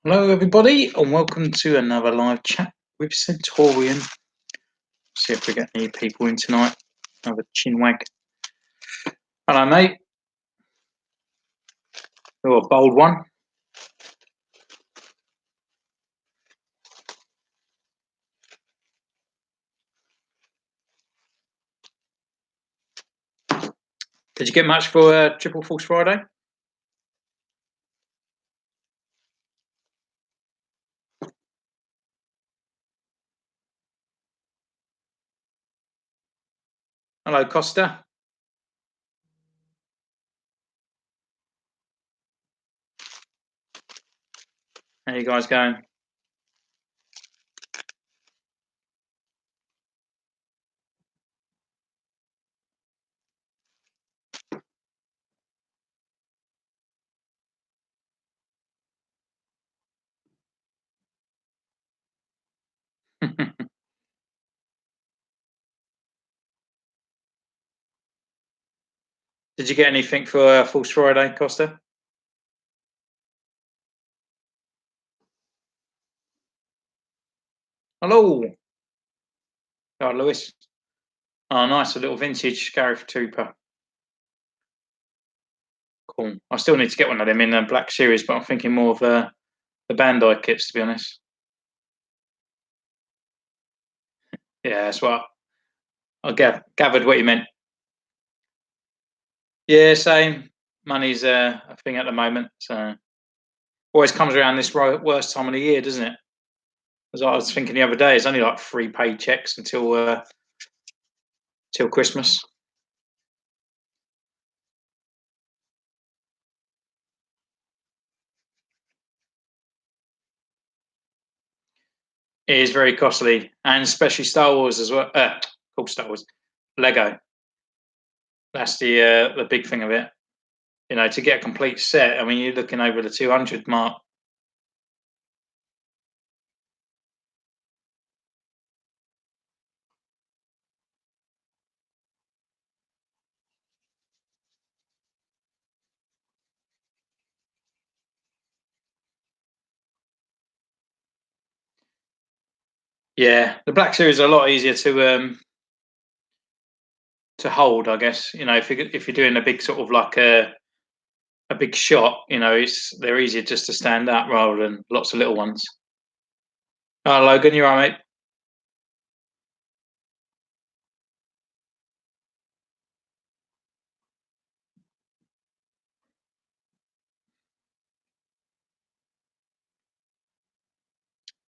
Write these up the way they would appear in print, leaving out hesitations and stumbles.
Hello, everybody, and welcome to another live chat with Centaurian. See if we get any people in tonight. Another chinwag. Hello, mate. Oh, a bold one. Did you get much for Triple Force Friday? Hello, Costa. How you guys going? Did you get anything for Force Friday, Costa? Hello. Oh, Lewis. Oh, nice. A little vintage Gareth Trooper. Cool. I still need to get one of them in the Black Series, but I'm thinking more of the Bandai kits, to be honest. Yeah, that's what I gathered what you meant. Yeah, same. Money's a thing at the moment, so always comes around this worst time of the year, doesn't it? As I was thinking the other day, it's only like 3 paychecks until till Christmas. It is very costly, and especially Star Wars as well. Called Star Wars, Lego. That's the big thing of it. You know, to get a complete set. I mean, you're looking over the 200 mark. Yeah, the Black Series are a lot easier to hold, I guess. You know, if you're doing a big sort of like a big shot, you know, they're easier just to stand up rather than lots of little ones. Oh, Logan, you're right, mate.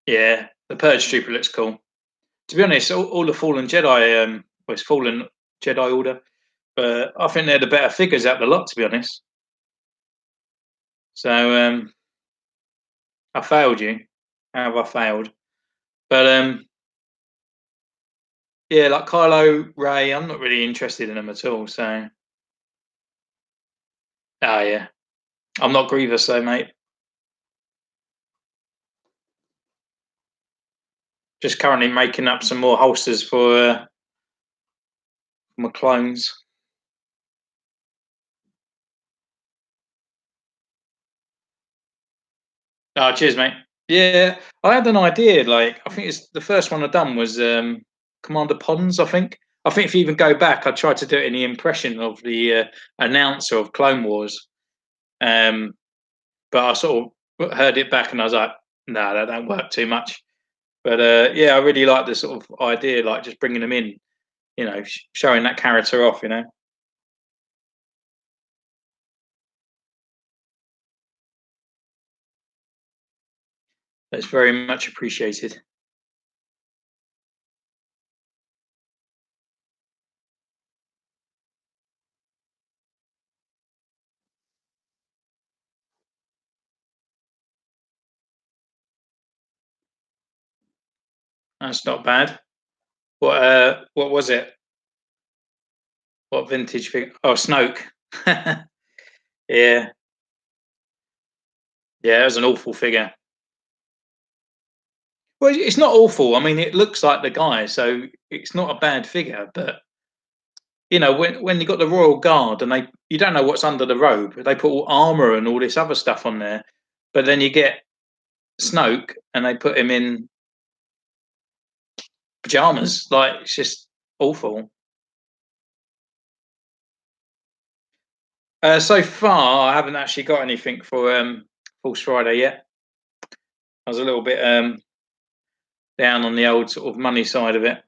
Yeah, the Purge Trooper looks cool. To be honest, all the Fallen Jedi, well, it's Fallen Jedi Order, but I think they're the better figures out of the lot. To be honest, so I failed you. How have I failed? But yeah, like Kylo Ray, I'm not really interested in them at all. So, yeah, I'm not Grievous though, mate. Just currently making up some more holsters for my clones. Oh, cheers, mate. Yeah, I had an idea. Like, I think it's the first one I done was Commander Pons. I think if you even go back, I tried to do it in the impression of the announcer of Clone Wars, um, but I sort of heard it back and I was like, no, that don't work too much. But yeah, I really like the sort of idea, like just bringing them in, you know, showing that character off. You know, that's very much appreciated. That's not bad. What was it? What vintage figure? Oh, Snoke. Yeah, yeah, it was an awful figure. Well, it's not awful. I mean, it looks like the guy, so it's not a bad figure. But you know, when you got the royal guard and you don't know what's under the robe. They put all armor and all this other stuff on there, but then you get Snoke and they put him in pajamas. Like it's just awful. So far, I haven't actually got anything for False Friday yet. I was a little bit down on the old sort of money side of it.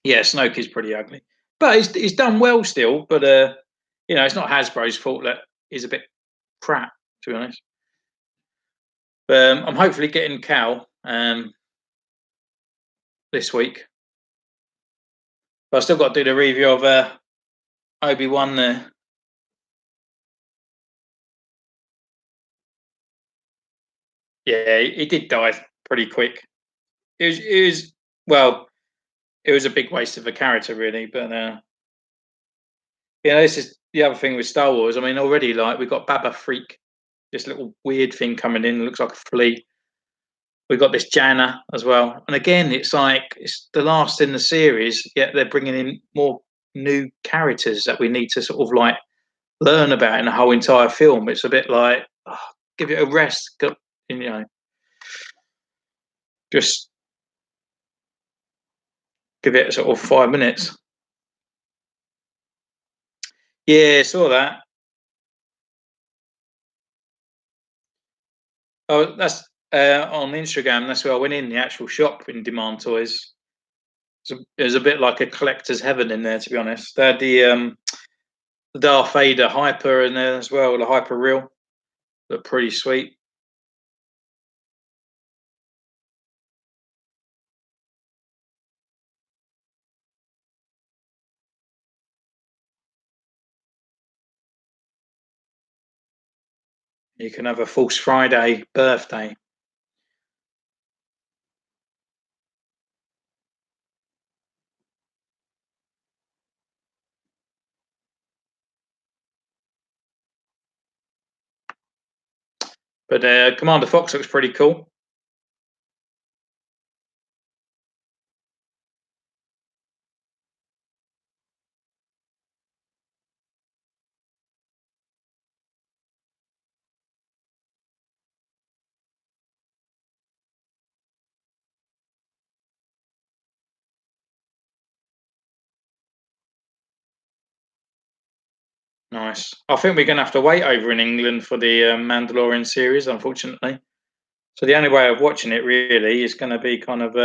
Yeah, Snoke is pretty ugly, but he's done well still. But it's not Hasbro's fault that he's a bit crap, to be honest. I'm hopefully getting Cal this week. But I still got to do the review of Obi-Wan there. Yeah, he did die pretty quick. It was well, it was a big waste of a character, really. But this is the other thing with Star Wars. I mean, already like we got Baba Freak, this little weird thing coming in, looks like a flea. We got this Janna as well, and again, it's like it's the last in the series. Yet they're bringing in more new characters that we need to sort of like learn about in the whole entire film. It's a bit like give it a rest, just give it sort of 5 minutes. Yeah, saw that. Oh, that's on Instagram. That's where I went in the actual shop in Demand Toys. It was a bit like a collector's heaven in there, to be honest. They had the Darth Vader hyper in there as well, the hyper real. Look pretty sweet. You can have a False Friday birthday. But Commander Fox looks pretty cool. Nice. I think we're going to have to wait over in England for the Mandalorian series, unfortunately. So the only way of watching it really is going to be kind of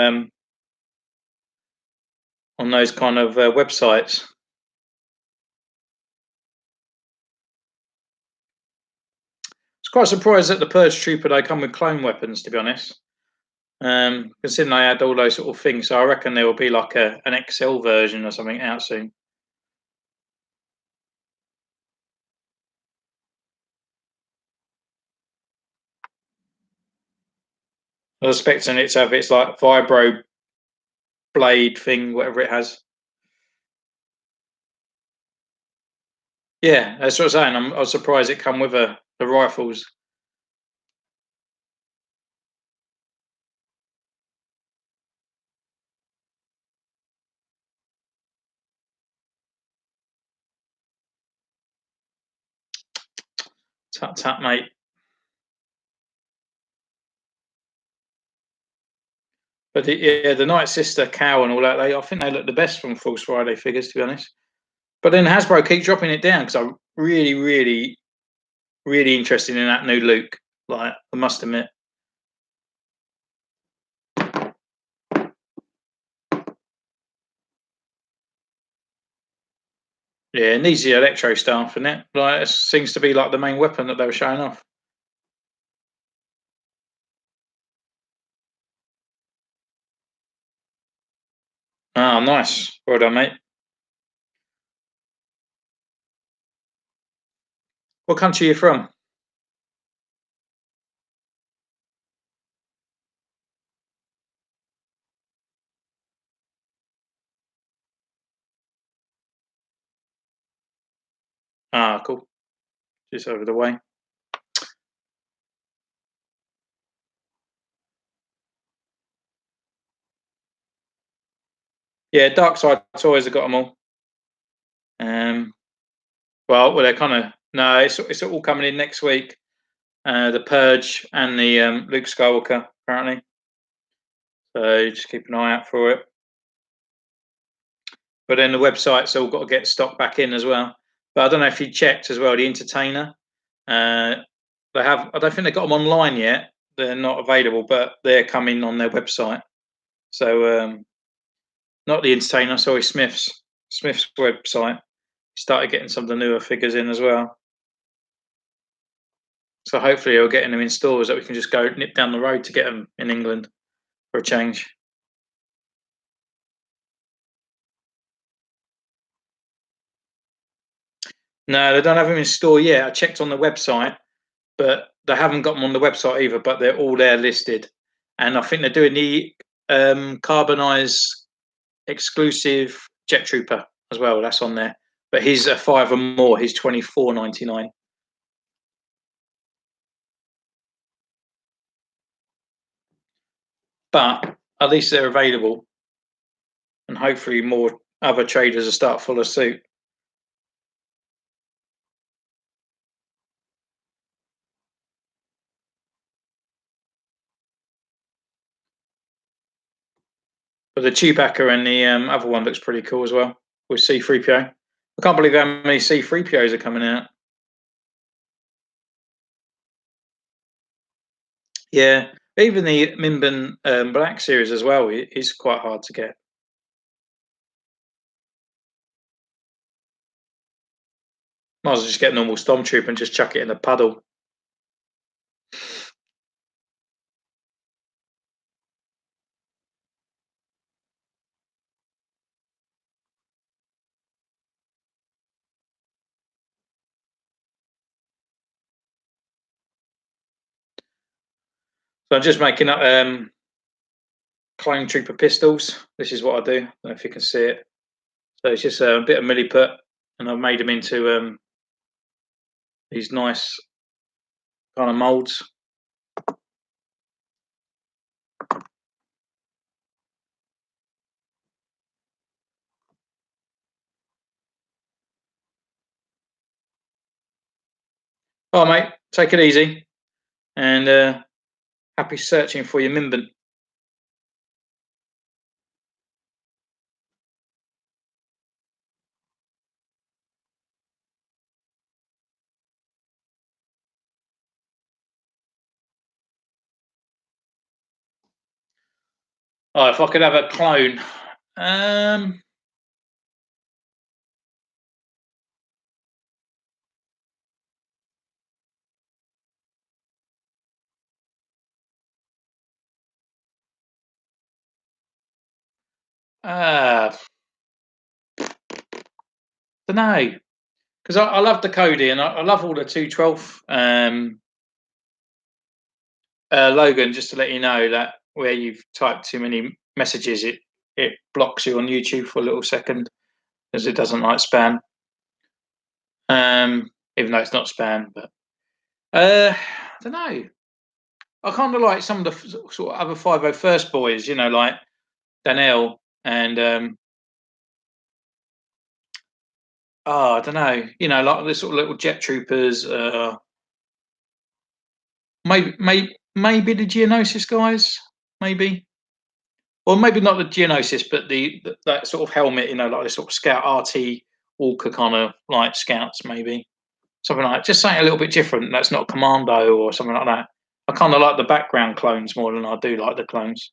on those kind of websites. It's quite surprised that the Purge Trooper they come with clone weapons, to be honest. Considering they had all those sort of things, so I reckon there will be like an XL version or something out soon. I was expecting it to have its like vibro blade thing, whatever it has. Yeah, that's what I'm saying. I was surprised it come with the rifles. Tut tut, mate. But the Night Sister cow and all that, I think they look the best from False Friday figures, to be honest. But then Hasbro keep dropping it down because I'm really, really, really interested in that new Luke. Like, I must admit. Yeah, it needs the electro staff in it. Like, it seems to be like the main weapon that they were showing off. Oh, nice. Well done, mate. What country are you from? Ah, cool. Just over the way. Yeah, Dark Side Toys have got them all. Well, they're kind of no. It's all coming in next week. the Purge, and the Luke Skywalker apparently. So just keep an eye out for it. But then the website's all got to get stock back in as well. But I don't know if you checked as well. The Entertainer, they have. I don't think they've got them online yet. They're not available, but they're coming on their website. So not the Entertainer, sorry, Smith's website. Started getting some of the newer figures in as well. So hopefully we're getting them in stores that we can just go nip down the road to get them in England for a change. No, they don't have them in store yet. I checked on the website, but they haven't got them on the website either. But they're all there listed, and I think they're doing the carbonized exclusive Jet Trooper as well. That's on there, but he's a $5 or more. He's $24.99. But at least they're available, and hopefully more other traders will start follow suit. But the Chewbacca and the other one looks pretty cool as well with C-3PO. I can't believe how many C-3POs are coming out. Yeah, even the Mimban Black series as well is quite hard to get. Might as well just get a normal Stormtrooper and just chuck it in a puddle. So I'm just making up Clone Trooper pistols. This is what I do. I don't know if you can see it. So it's just a bit of milliput, and I've made them into these nice kind of molds. All right, mate. Take it easy, and happy searching for your Mimban. Oh, if I could have a clone, um, don't know, because I love the Cody and I love all the 212 Logan. Just to let you know that where you've typed too many messages, it blocks you on YouTube for a little second because it doesn't like spam. Even though it's not spam, but I don't know. I kind of like some of the sort of other 501st boys, you know, like Danelle and I don't know, you know, like the sort of little jet troopers. Maybe the Geonosis guys, maybe, or maybe not the Geonosis, but that sort of helmet, you know, like the sort of Scout RT Walker kind of like scouts, maybe something like that. Just something a little bit different. That's not Commando or something like that. I kind of like the background clones more than I do like the clones.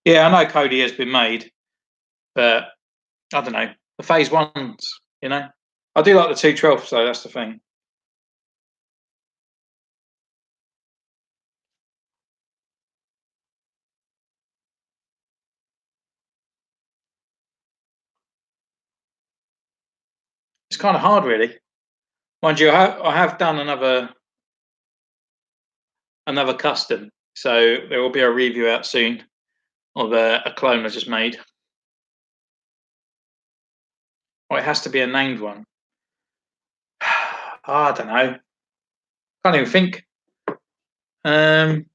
Yeah, I know Cody has been made, but I don't know the phase ones. You know, I do like the 212, so that's the thing. It's kind of hard, really. Mind you, I have done another custom, so there will be a review out soon of a clone I just made. Well, it has to be a named one. I don't know. Can't even think. Kind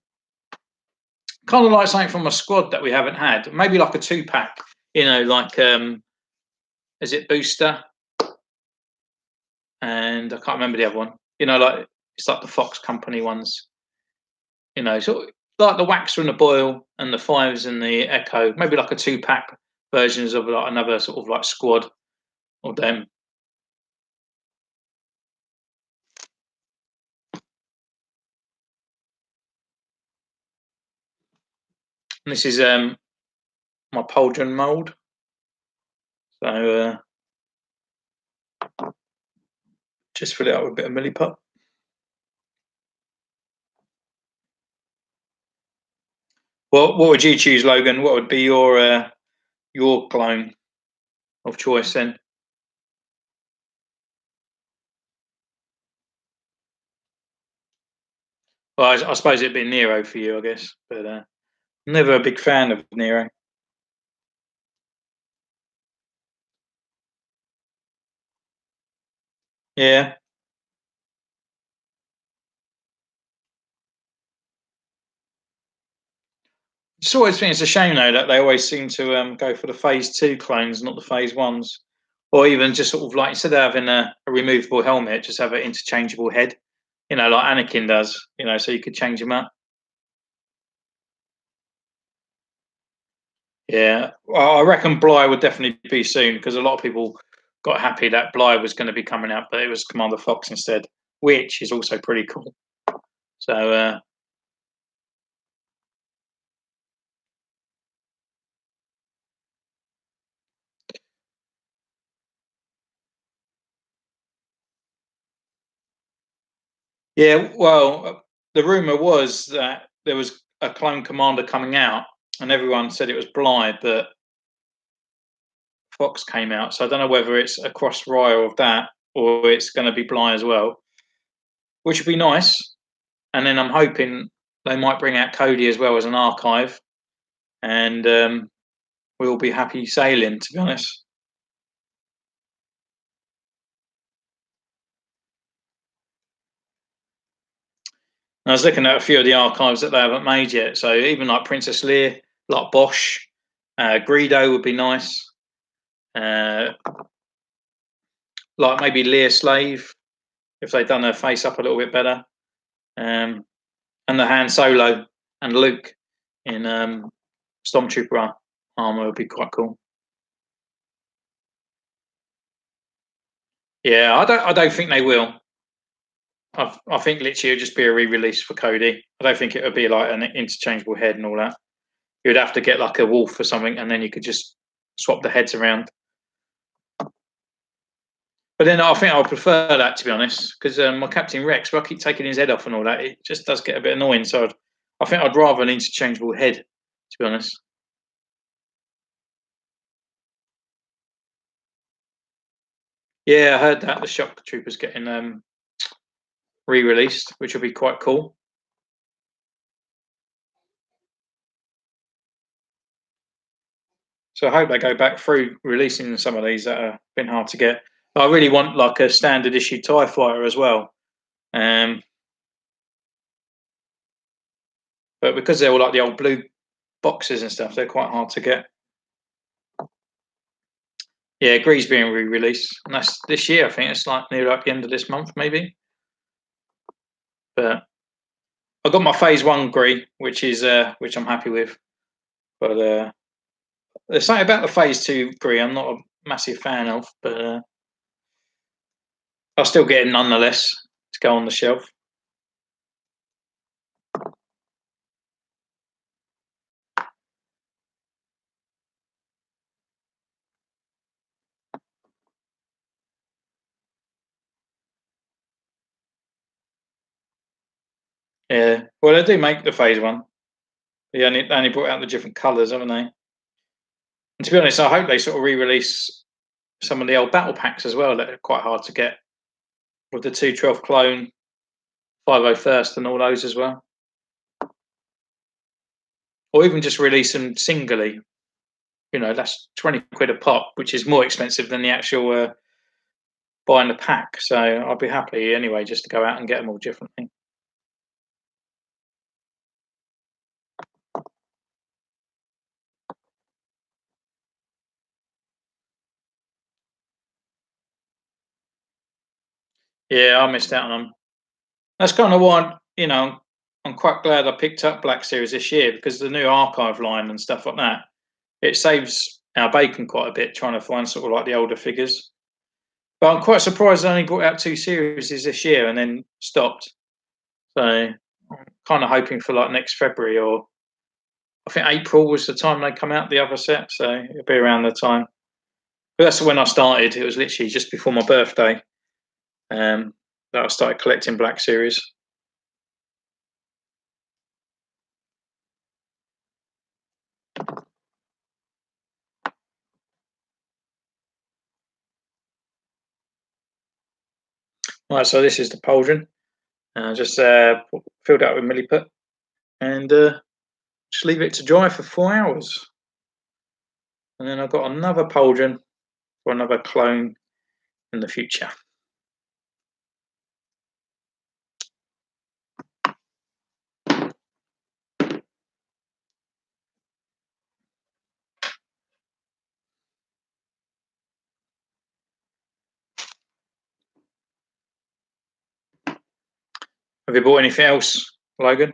of like something from a squad that we haven't had. Maybe like a 2-pack. You know, like is it Booster? And I can't remember the other one. You know, like It's like the Fox Company ones, sort of like the Waxer and the Boyle and the Fives and the Echo, maybe like a two-pack versions of like another sort of like squad of them. And this is my Pauldron mould. So just fill it up with a bit of milliput. Well, what would you choose, Logan? What would be your clone of choice then? Well, I suppose it'd be Nero for you, I guess, but never a big fan of Nero. Yeah, it's always been it's a shame though that they always seem to go for the phase two clones, not the phase ones, or even just sort of like instead of having a removable helmet, just have an interchangeable head. Like Anakin does. So you could change him up. Yeah, well, I reckon Bly would definitely be soon because a lot of people got happy that Bly was going to be coming out, but it was Commander Fox instead, which is also pretty cool. So yeah, well, the rumor was that there was a clone commander coming out, and everyone said it was Bly, but Fox came out. So I don't know whether it's a cross rye of that or it's going to be Bly as well, which would be nice. And then I'm hoping they might bring out Cody as well as an archive, and we'll be happy sailing. To be honest, I was looking at a few of the archives that they haven't made yet. So even like Princess Leia, like Bosch, Greedo would be nice. Uh, like maybe Leia Slave if they'd done her face up a little bit better. Um, and the Han Solo and Luke in Stormtrooper armor would be quite cool. Yeah, I don't think they will. I think literally it'll just be a re-release for Cody. I don't think it would be like an interchangeable head and all that. You'd have to get like a wolf or something, and then you could just swap the heads around. But then I think I would prefer that to be honest, because my Captain Rex, if I keep taking his head off and all that, it just does get a bit annoying. So I think I'd rather an interchangeable head, to be honest. Yeah, I heard that the Shock Trooper's getting re-released, which will be quite cool. So I hope they go back through releasing some of these that have been hard to get. I really want like a standard issue Tie Fighter as well, um, but because they're all like the old blue boxes and stuff, they're quite hard to get. Yeah, Gree's being re-released, and that's this year. I think it's like near like the end of this month, maybe. But I got my Phase One Gree, which I'm happy with. But there's something about the Phase Two Gree I'm not a massive fan of, but I'll still get it nonetheless to go on the shelf. Yeah, well, they do make the Phase One. They only brought out the different colours, haven't they? And to be honest, I hope they sort of re-release some of the old battle packs as well that are quite hard to get with the 212 clone, 50 and all those as well. Or even just release them singly. That's 20 quid a pop, which is more expensive than the actual buying the pack. So I'd be happy anyway just to go out and get them all differently. Yeah, I missed out on them. That's kind of why, I'm quite glad I picked up Black Series this year because the new archive line and stuff like that, it saves our bacon quite a bit trying to find sort of like the older figures. But I'm quite surprised they only brought out two series this year and then stopped. So I'm kind of hoping for like next February, or I think April was the time they come out the other set, so it'll be around the time. But that's when I started. It was literally just before my birthday that I started collecting Black Series. Right, so this is the pauldron. Just filled it up with milliput and just leave it to dry for 4 hours. And then I've got another pauldron for another clone in the future. Have you bought anything else, Logan?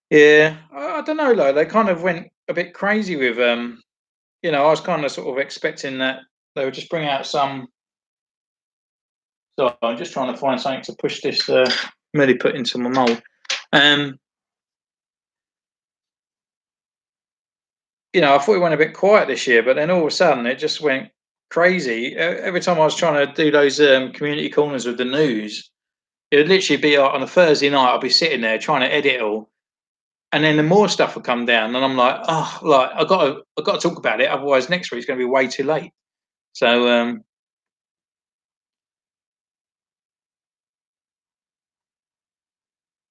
Yeah, I don't know. Though they kind of went a bit crazy with I was kind of sort of expecting that they would just bring out some. So I'm just trying to find something to push this milliput into my mold. Um, I thought it went a bit quiet this year, but then all of a sudden it just went crazy. Every time I was trying to do those community corners with the news, it would literally be like on a Thursday night. I'd be sitting there trying to edit it all, and then the more stuff would come down, and I'm like, oh, like I got to talk about it, otherwise next week's going to be way too late. So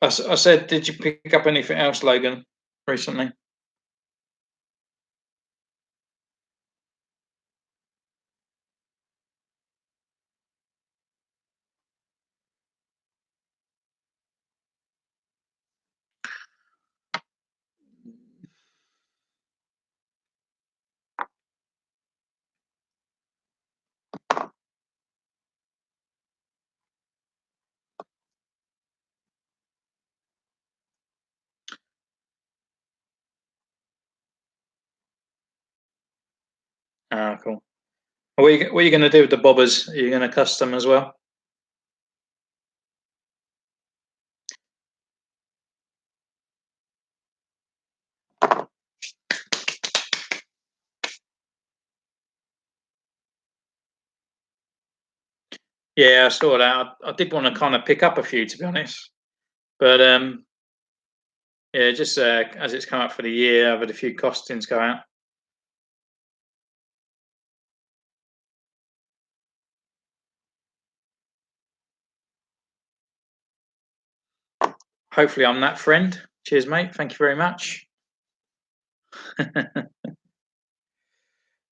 I said, did you pick up anything else, Logan, recently? Ah, cool. What are you going to do with the bobbers? Are you going to custom as well? Yeah, I saw that. I did want to kind of pick up a few, to be honest, but yeah, just as it's come up for the year, I've had a few costings go out. Hopefully, I'm that friend. Cheers, mate. Thank you very much.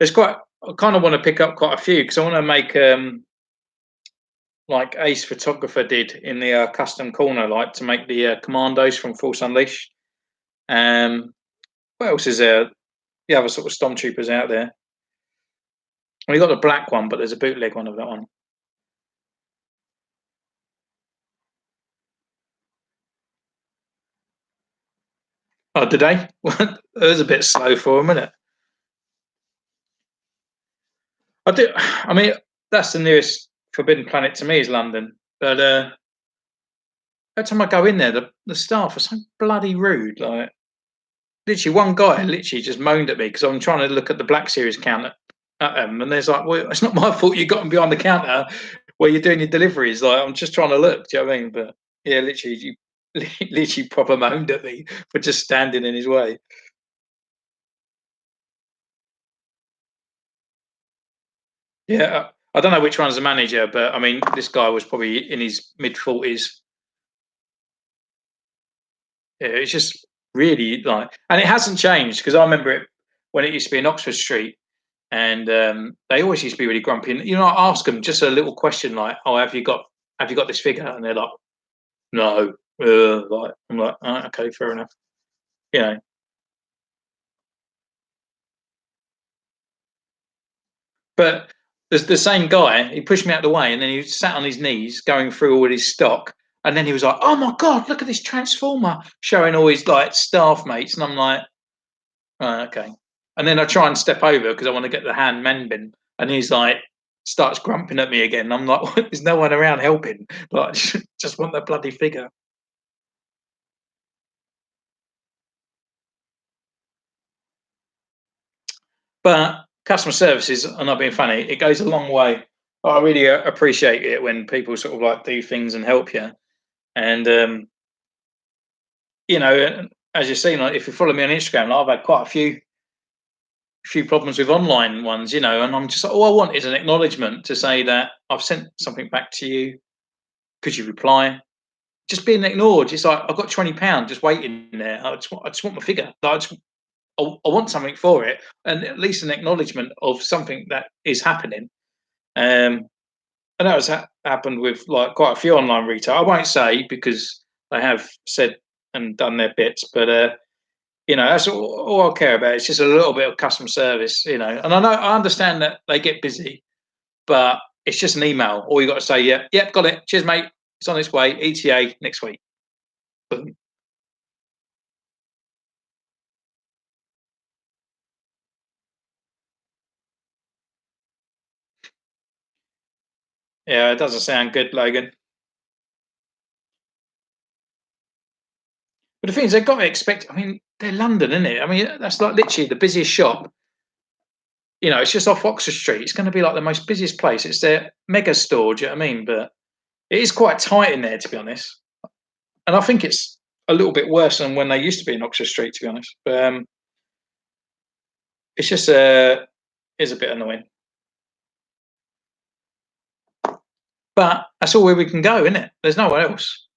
It's quite. I kind of want to pick up quite a few because I want to make like Ace Photographer did in the custom corner, like to make the commandos from Force Unleashed. What else is there? The other sort of stormtroopers out there. We got the black one, but there's a bootleg one of that one. Oh, did they? it was a bit slow for a minute. I do. I mean, that's the nearest Forbidden Planet to me is London. But every time I go in there, the staff are so bloody rude. Like, literally, one guy literally just moaned at me because I'm trying to look at the Black Series counter at them, and there's like, well, it's not my fault. You got them behind the counter where you're doing your deliveries. Like, I'm just trying to look. Do you know what I mean? But yeah, literally, you literally proper moaned at me for just standing in his way. Yeah, I don't know which one's the manager, but I mean, this guy was probably in his mid 40s. Yeah, it's just really like, and it hasn't changed because I remember it when it used to be in Oxford Street, and they always used to be really grumpy. And I ask them just a little question like, "Oh, have you got this figure?" And they're like, "No." Like I'm like, "Oh, okay, fair enough." You know, but the same guy, he pushed me out of the way, and then he sat on his knees going through all his stock, and then he was like, "Oh my god, look at this transformer!" Showing all his like staff mates, and I'm like, "Oh, okay." And then I try and step over because I want to get the hand men bin, and he's like, starts grumping at me again. I'm like, "There's no one around helping. Like, just want the bloody figure." But customer services, I'm not being funny, it goes a long way. I really appreciate it when people sort of like do things and help you. And as you've seen, like if you follow me on Instagram, like, I've had quite a few problems with online ones, and I'm just like, all I want is an acknowledgement to say that I've sent something back to you. Could you reply? Just being ignored. It's like I've got £20 just waiting there. I just want my figure. I want something for it, and at least an acknowledgement of something that is happening. Um, and that has happened with like quite a few online retail. I won't say because they have said and done their bits, but that's all I care about. It's just a little bit of customer service, And I understand that they get busy, but it's just an email. All you got to say, yeah, yep, got it. Cheers, mate. It's on its way. ETA next week. Boom. Yeah, it doesn't sound good, Logan. But the thing is, they've got to expect. I mean, they're London, isn't it? I mean, that's like literally the busiest shop. It's just off Oxford Street. It's going to be like the most busiest place. It's their mega store. Do you know what I mean? But it is quite tight in there, to be honest. And I think it's a little bit worse than when they used to be in Oxford Street, to be honest. But it's just is a bit annoying. But that's all where we can go, isn't it? There's nowhere else.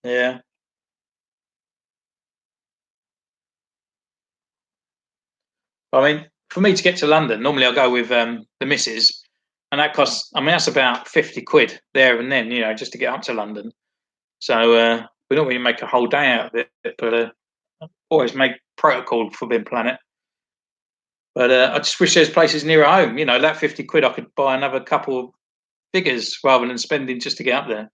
Yeah. I mean, for me to get to London, normally I'll go with the missus, and that costs. I mean, that's about 50 quid there and then, just to get up to London. So we don't really make a whole day out of it, but always make protocol for the planet. But I just wish there's places nearer home. That 50 quid, I could buy another couple of figures rather than spending just to get up there.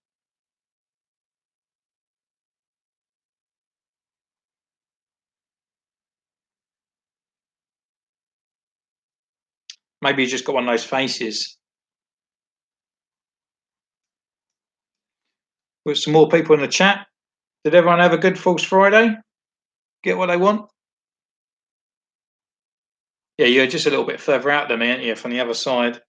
Maybe you just got one of those faces. With some more people in the chat. Did everyone have a good False Friday? Get what they want? Yeah, you're just a little bit further out than me, aren't you, from the other side?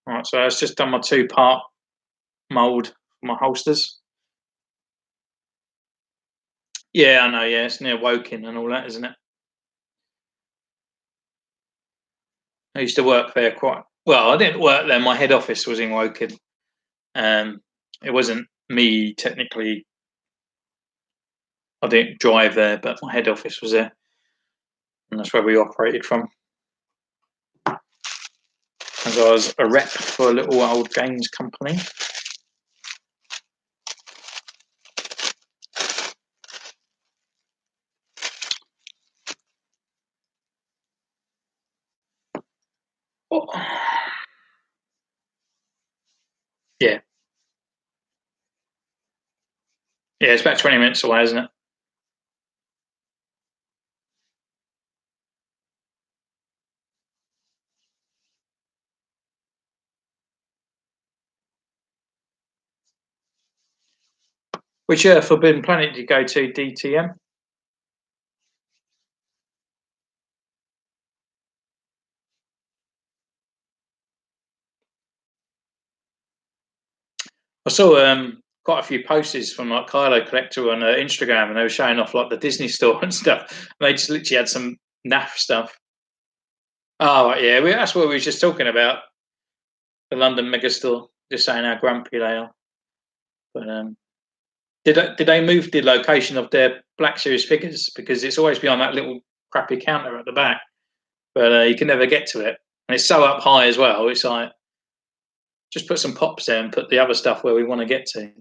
Right, so it's just done my two-part mould for my holsters. Yeah, I know. Yeah, it's near Woking and all that, isn't it? I used to work there quite well. I didn't work there. My head office was in Woking. Um, it wasn't me technically. I didn't drive there, but my head office was there, and that's where we operated from. As I was a rep for a little old games company. Oh. Yeah, yeah, it's about 20 minutes away, isn't it? Which Forbidden Planet did you go to, DTM? I saw quite a few posters from like Kylo Collector on Instagram, and they were showing off like the Disney store and stuff. And they just literally had some naff stuff. Oh right, yeah, that's what we were just talking about. The London Megastore, just saying how grumpy they are. But did they move the location of their Black Series figures, because it's always behind that little crappy counter at the back, but you can never get to it, and it's so up high as well. It's like just put some pops there and put the other stuff where we want to get to.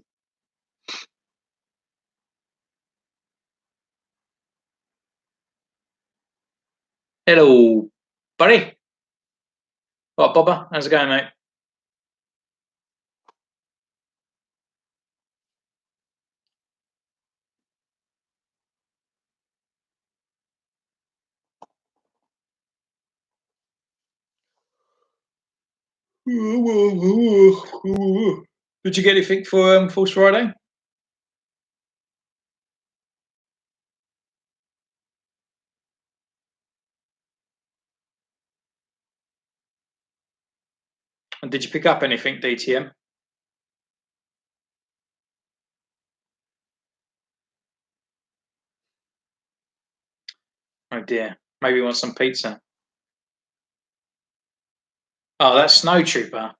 Hello, buddy. What, Bobber? How's it going, mate? Did you get anything for Force Friday? And did you pick up anything, DTM? Oh dear. Maybe you want some pizza. Oh, that Snow Trooper.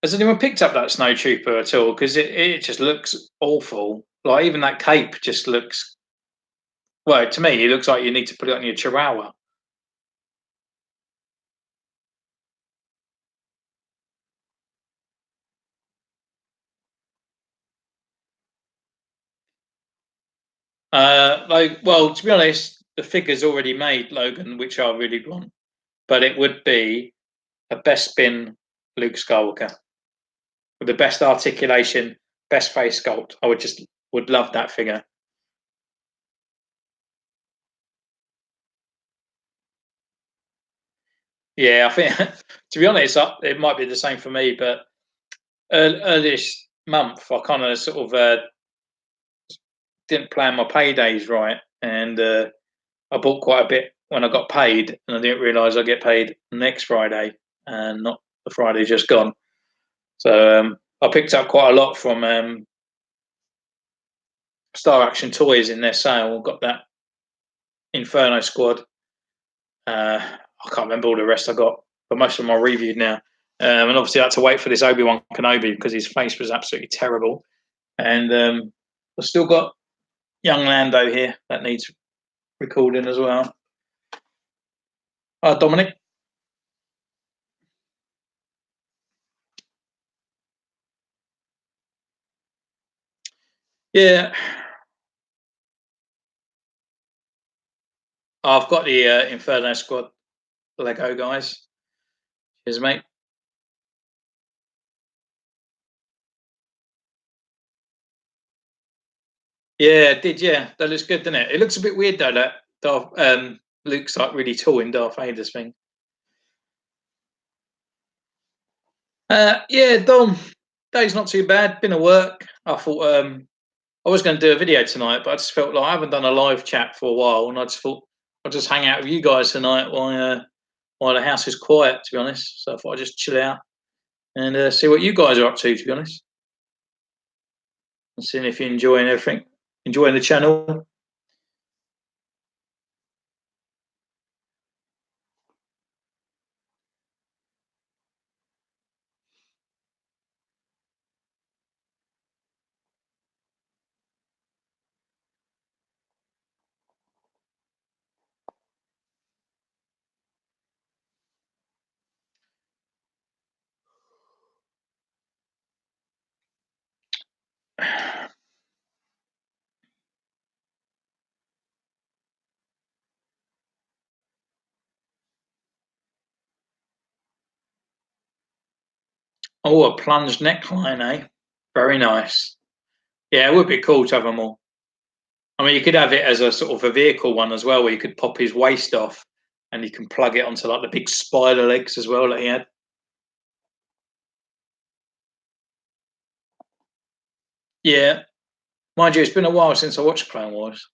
Has anyone picked up that Snow Trooper at all? Because it just looks awful. Like even that cape just looks. Well, to me, it looks like you need to put it on your Chihuahua. Well, to be honest, the figure's already made, Logan, which I really want. But it would be a best spin Luke Skywalker with the best articulation, best face sculpt. I would love that figure. Yeah, I think to be honest, it might be the same for me. But earlier this month, I kind of sort of didn't plan my paydays right, and I bought quite a bit when I got paid, and I didn't realise I get paid next Friday and not the Friday just gone. So I picked up quite a lot from Star Action Toys in their sale. Got that Inferno Squad. I can't remember all the rest I got, but most of them are reviewed now. And obviously, I had to wait for this Obi-Wan Kenobi because his face was absolutely terrible. And I've still got young Lando here that needs recording as well. Dominic. Yeah, I've got the Inferno Squad Lego guys. Cheers, mate. Yeah, it did. Yeah, that looks good, doesn't it? It looks a bit weird though. That Luke's like really tall in Darth Vader's thing. Yeah, Dom. Day's not too bad. Been at work. I thought I was going to do a video tonight, but I just felt like I haven't done a live chat for a while, and I just thought I'll just hang out with you guys tonight while the house is quiet. To be honest, so I thought I'd just chill out and see what you guys are up to. To be honest, and seeing if you're enjoying everything, enjoying the channel. Oh, a plunged neckline, eh? Very nice. Yeah, it would be cool to have them all. I mean, you could have it as a sort of a vehicle one as well, where you could pop his waist off and you can plug it onto like the big spider legs as well that he had. Yeah, mind you, it's been a while since I watched Clone Wars.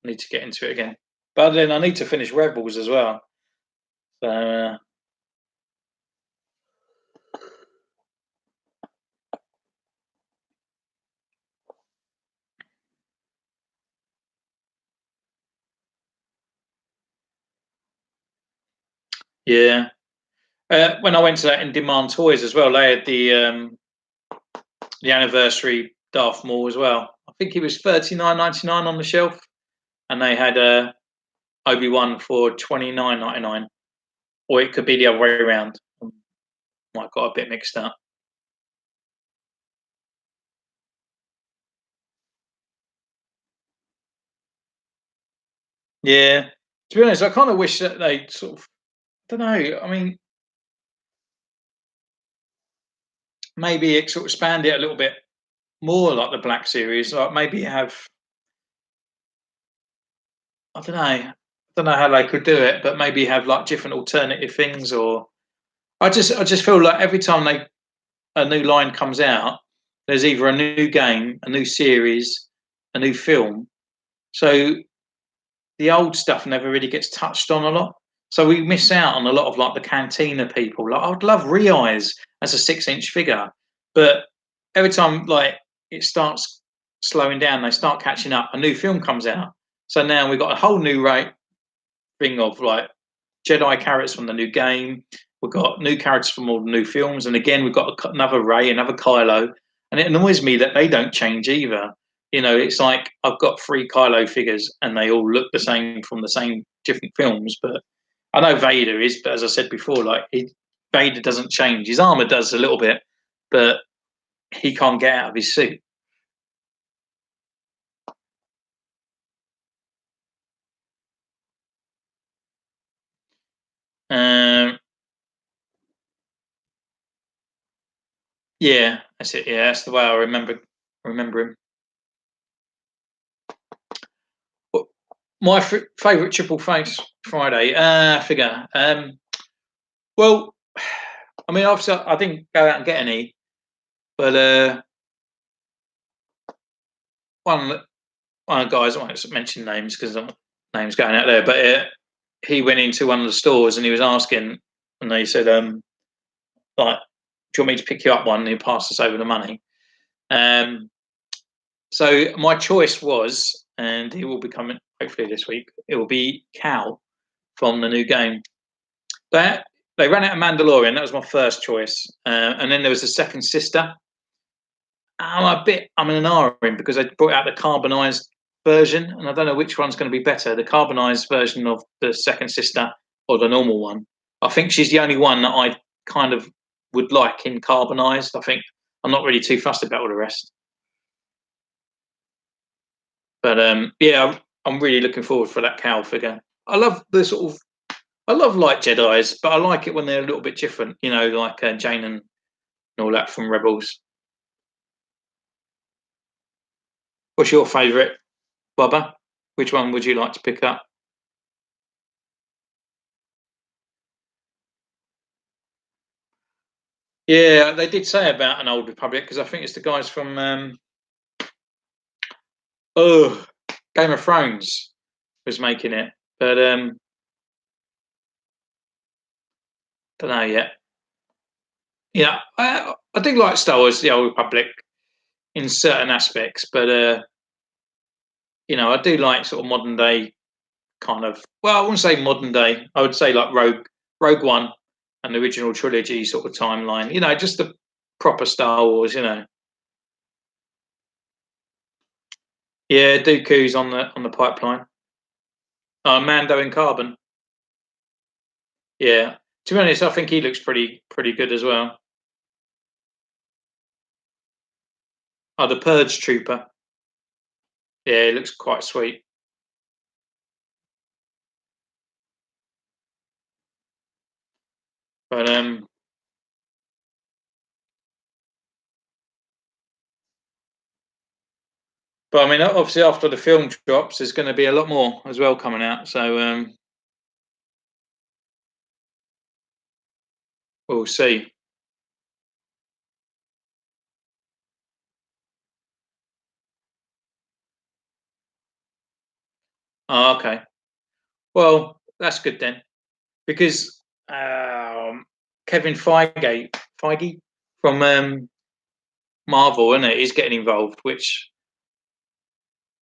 I need to get into it again. But then I need to finish Rebels as well. So yeah, when I went to that in Demand Toys as well, they had the anniversary Darth Maul as well. I think he was 39.99 on the shelf, and they had Obi-Wan for 29.99, or it could be the other way around. Might got a bit mixed up. Yeah, to be honest, I kind of wish that they sort of, I don't know. I mean, maybe it sort of expand it a little bit more like the Black Series. Like maybe have, I don't know, how they could do it, but maybe have like different alternative things. Or I just feel like every time a new line comes out, there's either a new game, a new series, a new film. So the old stuff never really gets touched on a lot. So we miss out on a lot of like the Cantina people. Like I'd love Re-Eyes as a 6-inch figure, but every time like it starts slowing down, they start catching up. A new film comes out, so now we've got a whole new rate thing of like Jedi characters from the new game. We've got new characters from all the new films, and again we've got another Ray, another Kylo, and it annoys me that they don't change either. You know, it's like I've got 3 Kylo figures, and they all look the same from the same different films. But I know Vader is, but as I said before, like Vader doesn't change. His armor does a little bit, but he can't get out of his suit. Um, yeah, that's it. Yeah, that's the way I remember him. My favourite triple face Friday figure. Well, I mean, obviously, I didn't go out and get any, but one one of the guys, I won't mention names because names going out there, but he went into one of the stores and he was asking, and they said, like, do you want me to pick you up one? And he passed us over the money. Um, so my choice was, and he will be coming hopefully this week. It will be Cal from the new game. That they ran out of Mandalorian. That was my first choice, and then there was a second sister. I'm in an R in because they brought out the carbonized version, and I don't know which one's going to be better: the carbonized version of the second sister or the normal one. I think she's the only one that I kind of would like in carbonized. I think I'm not really too fussed about all the rest, but yeah, I'm really looking forward for that cow figure. I love the sort of I love light Jedi's, but I like it when they're a little bit different. You know, like Jane and all that from Rebels. What's your favourite, Bubba? Which one would you like to pick up? Yeah, they did say about an old Republic because I think it's the guys from oh Game of Thrones was making it, but don't know yet. Yeah, I do like Star Wars, the Old Republic in certain aspects, but I do like sort of modern day kind of. Well, I wouldn't say modern day. I would say like Rogue One, and the original trilogy sort of timeline. Just the proper Star Wars. Yeah, Dooku's on the pipeline. Mando in Carbon. Yeah. To be honest, I think he looks pretty good as well. Oh, the Purge Trooper. Yeah, he looks quite sweet. But I mean, obviously, after the film drops, there's going to be a lot more as well coming out. So we'll see. Oh, okay. Well, that's good then, because Kevin Feige from Marvel, isn't it? Is getting involved, which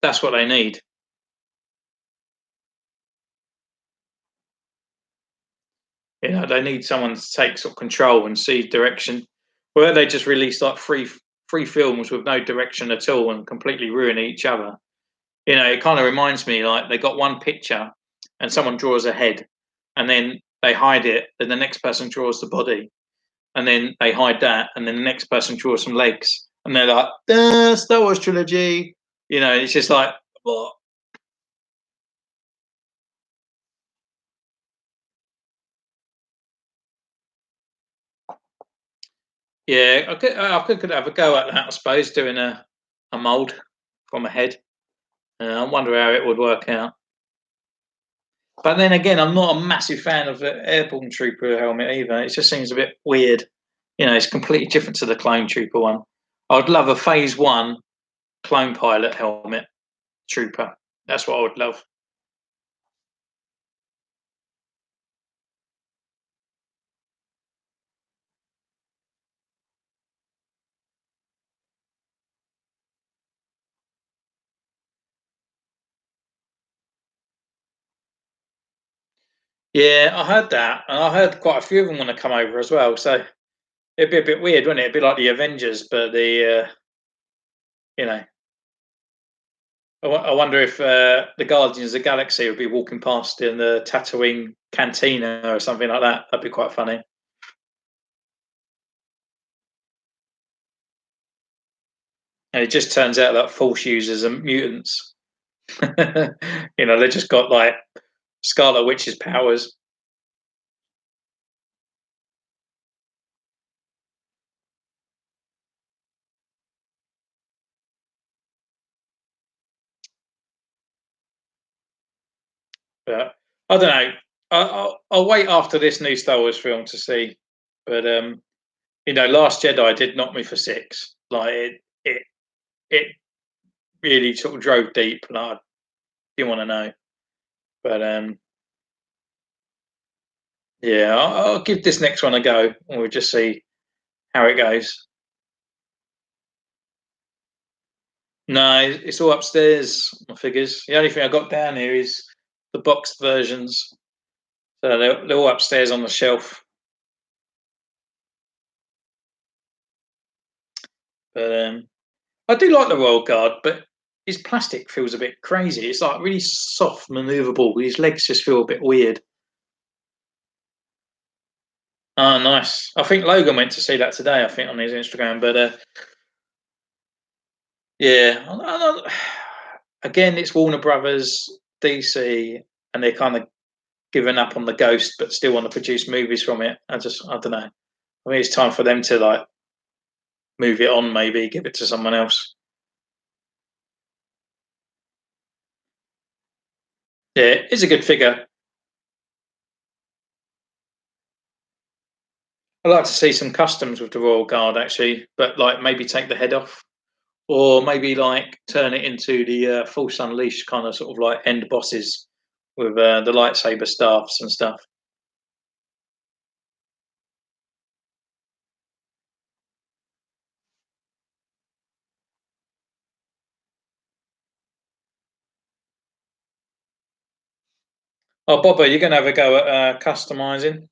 that's what they need. You know, they need someone to take sort of control and see direction. Where they just release like three films with no direction at all and completely ruin each other. You know, it kind of reminds me like they got one picture and someone draws a head, and then they hide it, then the next person draws the body, and then they hide that, and then the next person draws some legs, and they're like, Star Wars trilogy. You know, it's just like, what? Yeah, I could have a go at that, I suppose, doing a mold from a head. I wonder how it would work out. But then again, I'm not a massive fan of the Airborne Trooper helmet either. It just seems a bit weird. You know, it's completely different to the Clone Trooper one. I'd love a Phase One clone pilot helmet trooper. That's what I would love. Yeah, I heard that, and I heard quite a few of them want to come over as well. So it'd be a bit weird, wouldn't it? It'd be like the Avengers, but you know, I wonder if the Guardians of the Galaxy would be walking past in the Tatooine cantina or something like that. That'd be quite funny. And it just turns out that Force users are mutants. You know, they just got like Scarlet Witch's powers. But I don't know. I'll wait after this new Star Wars film to see. But you know, Last Jedi did knock me for six. Like it really sort of drove deep, and I didn't want to know. But yeah, I'll give this next one a go, and we'll just see how it goes. No, it's all upstairs. My figures. The only thing I got down here is the boxed versions. So they're all upstairs on the shelf. But I do like the Royal Guard, but his plastic feels a bit crazy. It's like really soft, maneuverable. His legs just feel a bit weird. Oh, nice. I think Logan went to see that today, I think, on his Instagram. But yeah, again, it's Warner Brothers, DC, and they're kind of giving up on the Ghost, but still want to produce movies from it. I don't know. I mean, it's time for them to like move it on, maybe give it to someone else. Yeah, it's a good figure. I'd like to see some customs with the Royal Guard actually, but like maybe take the head off, or maybe like turn it into the Force Unleashed kind of sort of like end bosses with the lightsaber staffs and stuff. Oh, Bobber, you're going to have a go at customizing.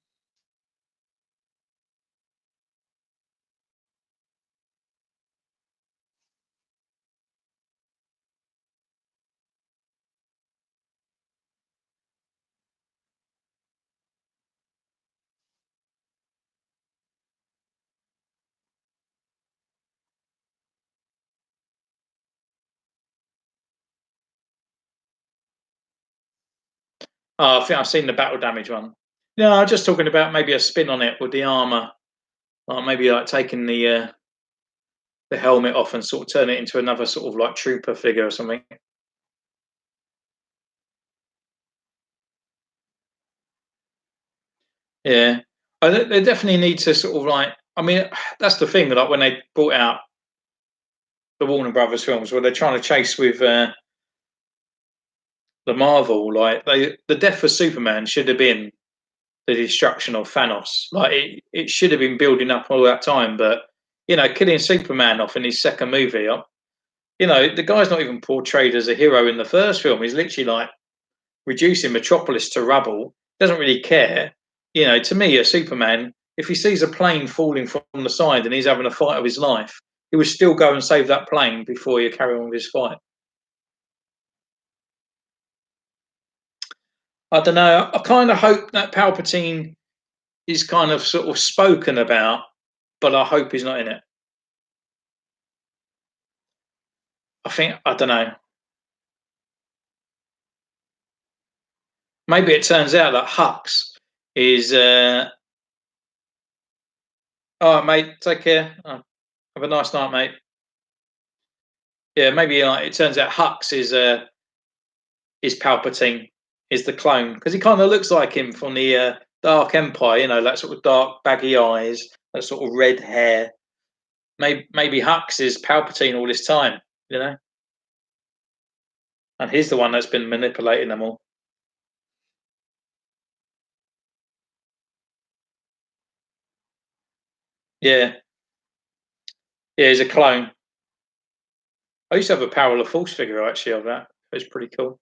Oh, I think I've seen the battle damage one. No, I'm just talking about maybe a spin on it with the armor, like maybe like taking the helmet off and sort of turn it into another sort of like trooper figure or something. Yeah, they definitely need to sort of like. I mean, that's the thing. Like when they brought out the Warner Brothers films, where they're trying to chase with the Marvel, like the death of Superman should have been the destruction of Thanos. Like it should have been building up all that time, but killing Superman off in his second movie, the guy's not even portrayed as a hero in the first film. He's literally like reducing Metropolis to rubble. Doesn't really care. To me, a Superman, if he sees a plane falling from the side and he's having a fight of his life, he would still go and save that plane before you carry on with his fight. I don't know. I kind of hope that Palpatine is kind of sort of spoken about, but I hope he's not in it. I don't know. Maybe it turns out that Hux is. All right, mate. Take care. Have a nice night, mate. Yeah, maybe it turns out Hux is Palpatine, is the clone because he kind of looks like him from the Dark Empire. That sort of dark, baggy eyes, that sort of red hair. Maybe Hux is Palpatine all this time. And he's the one that's been manipulating them all. Yeah, yeah, he's a clone. I used to have a Power of the Force figure actually of that. It was pretty cool.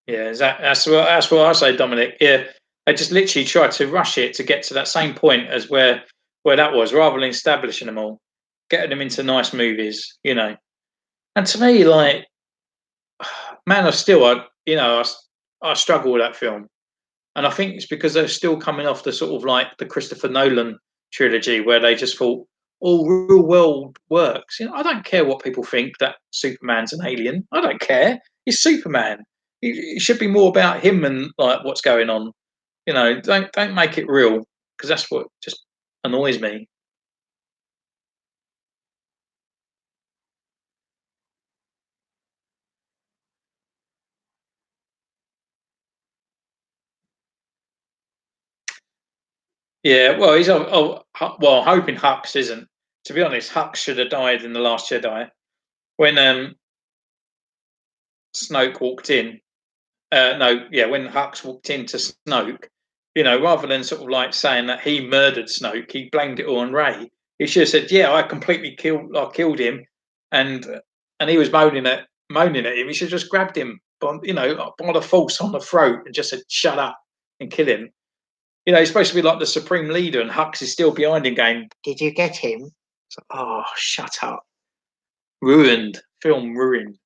Yeah, that's what I say, Dominic. Yeah, they just literally tried to rush it to get to that same point as where that was, rather than establishing them all, getting them into nice movies. And to me, like Man of Steel, I struggle with that film, and I think it's because they're still coming off the sort of like the Christopher Nolan trilogy, where they just thought all real world works. I don't care what people think that Superman's an alien. I don't care. He's Superman. It should be more about him and like what's going on. Don't make it real because that's what just annoys me. Yeah, well, well, hoping Hux isn't. To be honest, Hux should have died in the Last Jedi when Snoke walked in. No, yeah, when Hux walked into Snoke, rather than sort of like saying that he murdered Snoke, he blamed it all on Ray. He should have said, "Yeah, I killed him," and and he was moaning at him. He should have just grabbed him, by the force on the throat and just said, "Shut up," and kill him. He's supposed to be like the supreme leader, and Hux is still behind him, going, "Did you get him?" It's like, oh, shut up! Ruined film, ruined.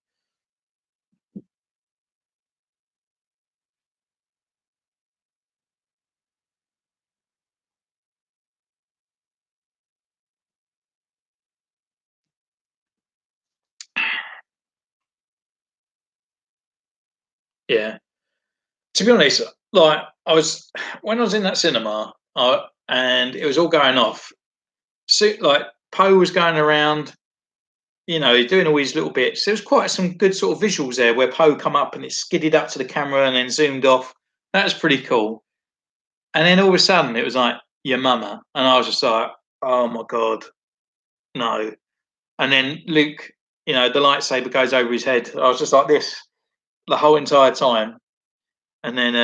Yeah. To be honest, like I was when I was in that cinema, and it was all going off. So, like Poe was going around, doing all these little bits. There was quite some good sort of visuals there where Poe come up and it skidded up to the camera and then zoomed off. That was pretty cool. And then all of a sudden it was like your mama, and I was just like, oh my god, no. And then Luke, the lightsaber goes over his head. I was just like this the whole entire time. And then,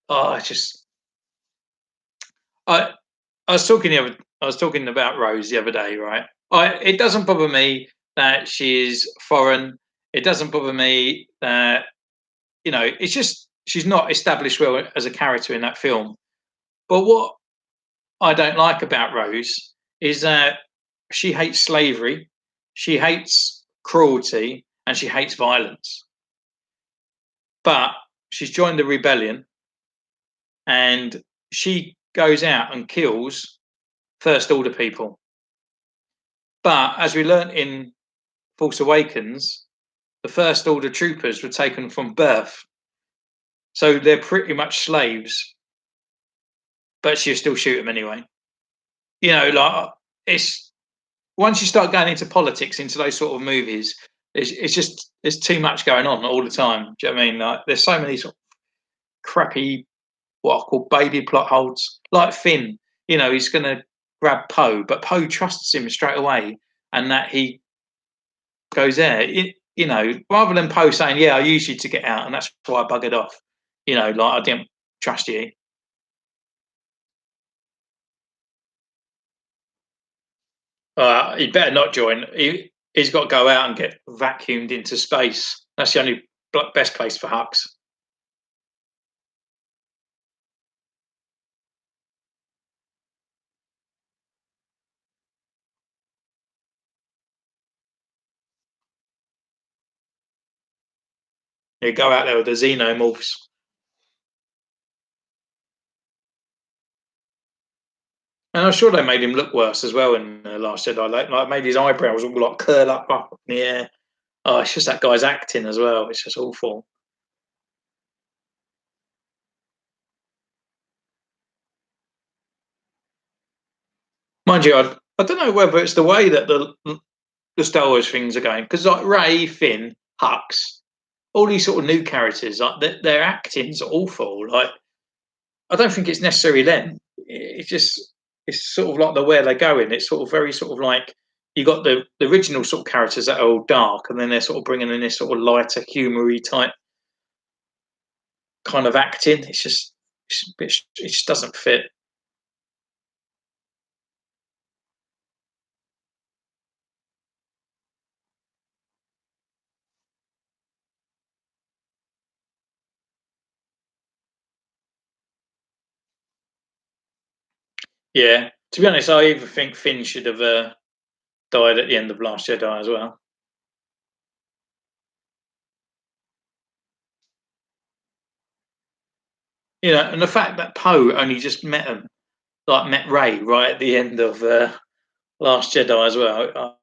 I just, I, I was talking about Rose the other day, right? It doesn't bother me that she's foreign. It doesn't bother me that it's just she's not established well as a character in that film. But what I don't like about Rose is that she hates slavery, she hates cruelty, and she hates violence. But she's joined the rebellion, and she goes out and kills First Order people. But as we learnt in Force Awakens, the First Order troopers were taken from birth. So they're pretty much slaves, but she'll still shoot them anyway. Like it's once you start going into politics, into those sort of movies, it's just there's too much going on all the time. Do you know what I mean? Like, there's so many sort of crappy, what I call baby plot holes. Like Finn, he's going to grab Poe, but Poe trusts him straight away, and that he goes there. Rather than Poe saying, "Yeah, I used you to get out, and that's why I buggered off." Like I didn't trust you. He better not join. He's got to go out and get vacuumed into space. That's the only best place for Hux. You go out there with the xenomorphs. And I'm sure they made him look worse as well in the Last Jedi. Like made his eyebrows all like curl up in the air. Oh, it's just that guy's acting as well. It's just awful. Mind you, I don't know whether it's the way that the Star Wars things are going, because like Ray, Finn, Hux, all these sort of new characters, like their acting's awful. Like I don't think it's necessarily them. It's sort of like the where they're going. It's sort of very sort of like you got the original sort of characters that are all dark, and then they're sort of bringing in this sort of lighter, humoury type kind of acting. It just doesn't fit. Yeah, to be honest, I even think Finn should have died at the end of Last Jedi as well. And the fact that Poe only just met him, like met Ray right at the end of Last Jedi as well.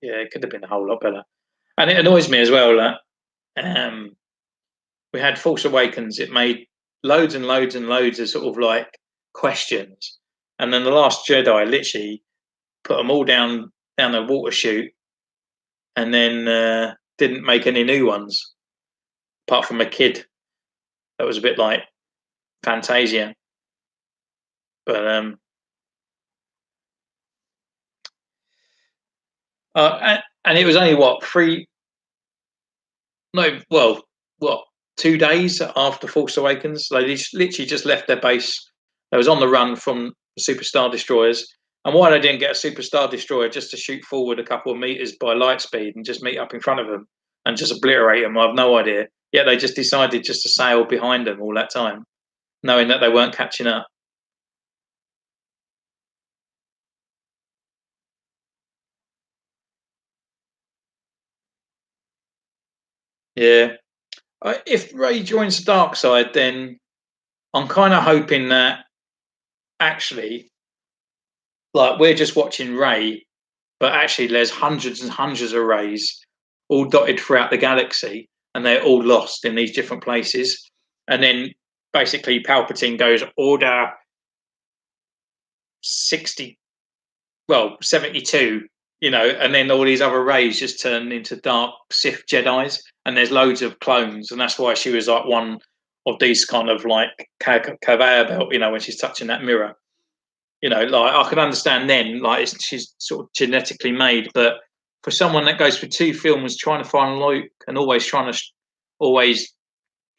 Yeah, it could have been a whole lot better. And it annoys me as well that um, we had Force Awakens. It made loads and loads and loads of sort of like questions, and then the Last Jedi literally put them all down the water chute, and then didn't make any new ones apart from a kid that was a bit like Fantasia. But and it was only what three? No, well, what 2 days after Force Awakens, they literally just left their base. They was on the run from the Superstar Destroyers, and why they didn't get a Superstar Destroyer just to shoot forward a couple of meters by light speed and just meet up in front of them and just obliterate them, I've no idea. Yet they just decided just to sail behind them all that time, knowing that they weren't catching up. Yeah, if Ray joins the dark side, then I'm kind of hoping that actually, like, we're just watching Ray, but actually there's hundreds and hundreds of Rays all dotted throughout the galaxy, and they're all lost in these different places. And then basically Palpatine goes order 60, well 72, and then all these other Rays just turn into dark Sith Jedi's, and there's loads of clones, and that's why she was like one of these kind of like conveyor belt, when she's touching that mirror. Like I can understand then, like she's sort of genetically made, but for someone that goes for two films trying to find Luke and always trying to, always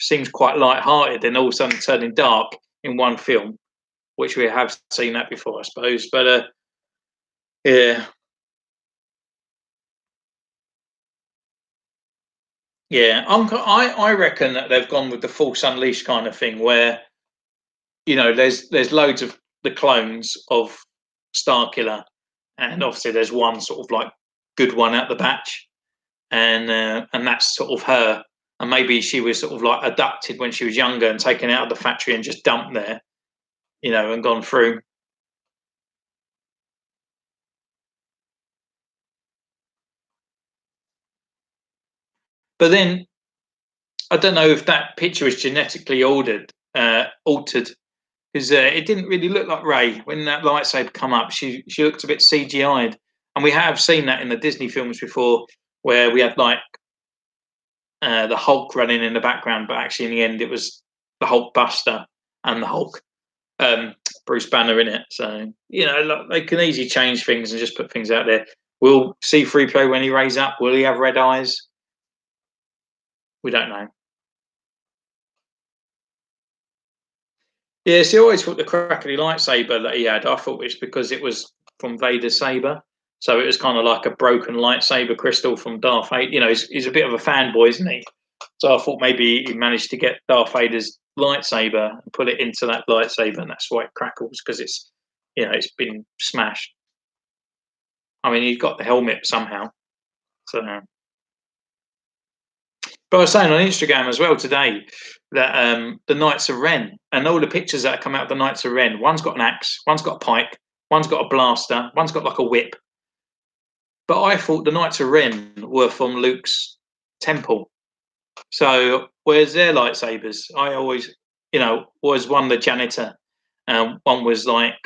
seems quite light-hearted, and all of a sudden turning dark in one film, which we have seen that before, I suppose. But yeah, yeah, I reckon that they've gone with the Force Unleashed kind of thing, where there's loads of the clones of Starkiller, and obviously there's one sort of like good one at the batch, and that's sort of her. And maybe she was sort of like abducted when she was younger and taken out of the factory and just dumped there, and gone through. But then I don't know if that picture was genetically altered, because it didn't really look like Ray when that lightsaber come up. She looked a bit CGI'd, and we have seen that in the Disney films before, where we had like the Hulk running in the background, but actually in the end it was the Hulk Buster and the Hulk, um, Bruce Banner in it. So like, they can easily change things and just put things out there. Will C-3PO when he raise up? Will he have red eyes? We don't know. Yeah, see, I always thought the crackly lightsaber that he had, I thought it was because it was from Vader's saber. So it was kind of like a broken lightsaber crystal from Darth Vader. He's a bit of a fanboy, isn't he? So I thought maybe he managed to get Darth Vader's lightsaber and put it into that lightsaber, and that's why it crackles because it's been smashed. I mean, he got the helmet somehow. So, but I was saying on Instagram as well today that the Knights of Ren and all the pictures that come out of the Knights of Ren, one's got an axe, one's got a pike, one's got a blaster, one's got like a whip. But I thought the Knights of Ren were from Luke's temple. So where's their lightsabers? I always, was one the janitor, and one was like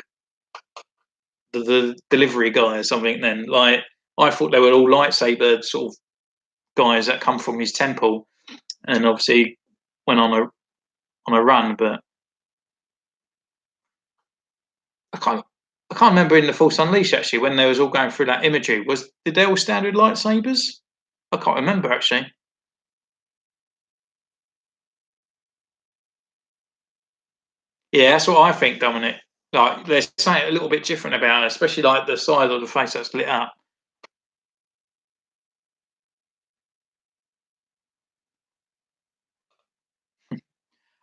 the delivery guy or something. Then, like, I thought they were all lightsaber sort of guys that come from his temple, and obviously went on a run. But I can't remember in the Force Unleashed actually when they was all going through that imagery. Did they all stand with lightsabers? I can't remember actually. Yeah, that's what I think, Dominic. Like there's something a little bit different about it, especially like the side of the face that's lit up.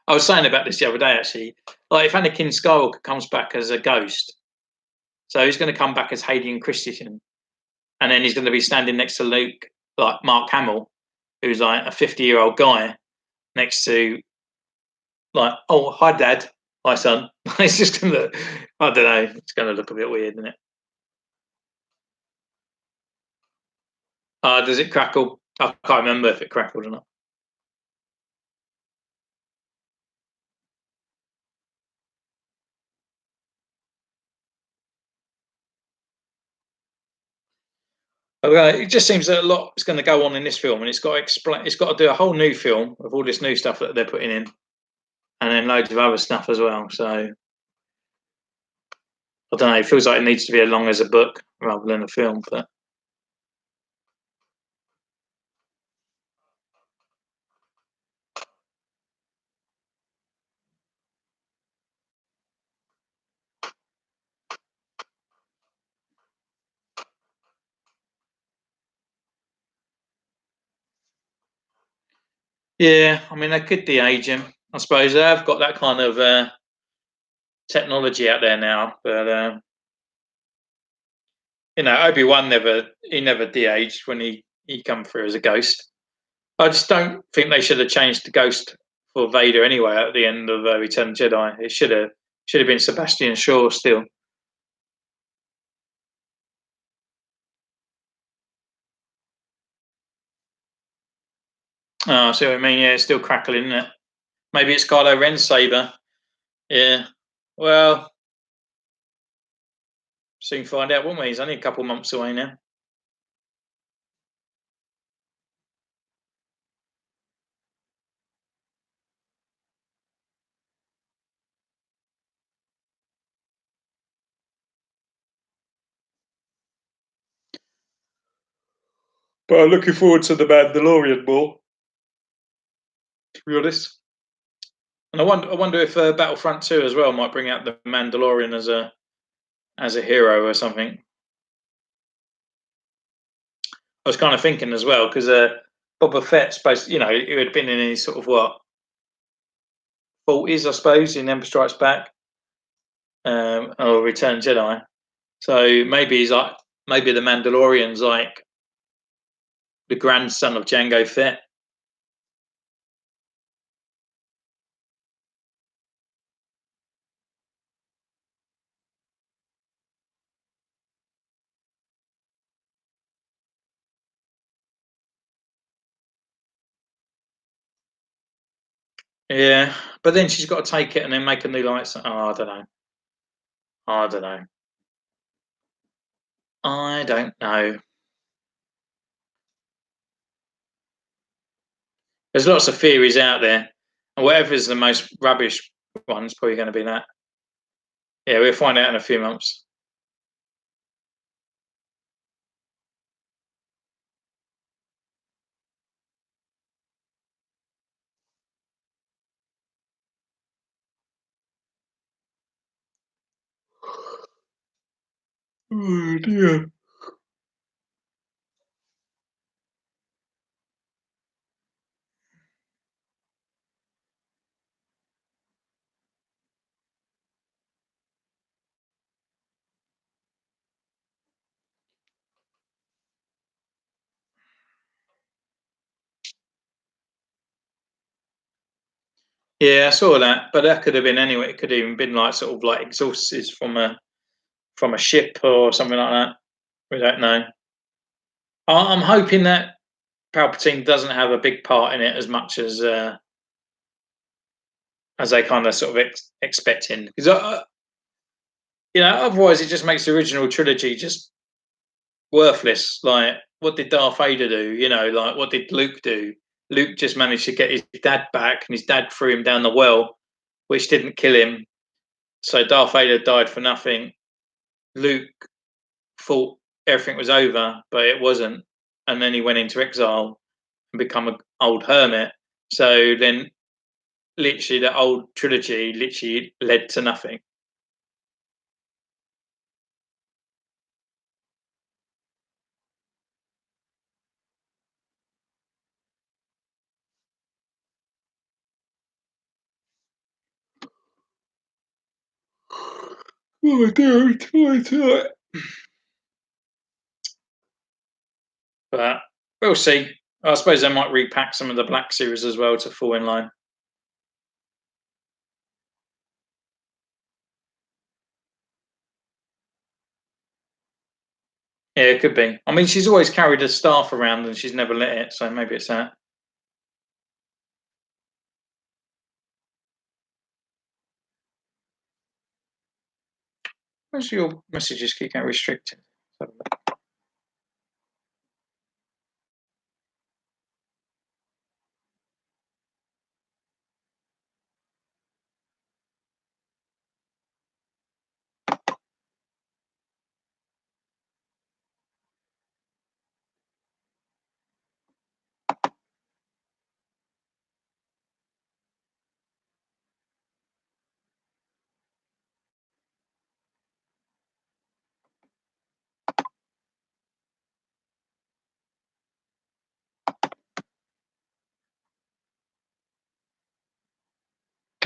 I was saying about this the other day actually. Like if Anakin Skywalker comes back as a ghost, so he's going to come back as Hayden Christensen, and then he's going to be standing next to Luke, like Mark Hamill, who's like a 50-year-old guy next to like, oh hi dad, hi son. It's just gonna, I don't know, it's gonna look a bit weird, isn't it? Does it crackle? I can't remember if it crackled or not. It just seems that a lot is going to go on in this film, and it's got to explain. It's got to do a whole new film of all this new stuff that they're putting in, and then loads of other stuff as well. So I don't know. It feels like it needs to be as long as a book rather than a film. But yeah, I mean they could de-age him. I suppose they have got that kind of technology out there now. But Obi-Wan never de-aged when he come through as a ghost. I just don't think they should have changed the ghost for Vader anyway at the end of Return of the Jedi. It should have been Sebastian Shaw still. Oh, I see what I mean. Yeah, it's still crackling, isn't it? Maybe it's Kylo Ren's saber. Yeah. Well, soon find out, won't we? He's only a couple months away now. But I'm looking forward to the Mandalorian more, to be honest. And I wonder if Battlefront 2 as well might bring out the Mandalorian as a hero or something. I was kind of thinking as well because Boba Fett's supposed, he had been in his sort of what 40s, I suppose, in Empire Strikes Back, or Return Jedi. So maybe he's like, maybe the Mandalorian's like the grandson of Jango Fett. Yeah, but then she's got to take it and then make a new lights. Oh, I don't know. I don't know. I don't know. There's lots of theories out there, and whatever's the most rubbish one's probably going to be that. Yeah, we'll find out in a few months. Oh dear. Yeah, I saw that, but that could have been anyway. It could have even been like sort of like exhausts from a ship or something like that. We don't know. I'm hoping that Palpatine doesn't have a big part in it as much as they kind of sort of expecting, because otherwise it just makes the original trilogy just worthless. Like, what did Darth Vader do? Like, what did Luke do? Luke just managed to get his dad back, and his dad threw him down the well, which didn't kill him. So Darth Vader died for nothing. Luke thought everything was over, but it wasn't. And then he went into exile and become an old hermit. So then, literally, the old trilogy literally led to nothing. Oh, dear, it. But we'll see. I suppose they might repack some of the Black Series as well to fall in line. Yeah, it could be. I mean, she's always carried a staff around and she's never lit it, so maybe it's that. Where's your messages keep getting restricted?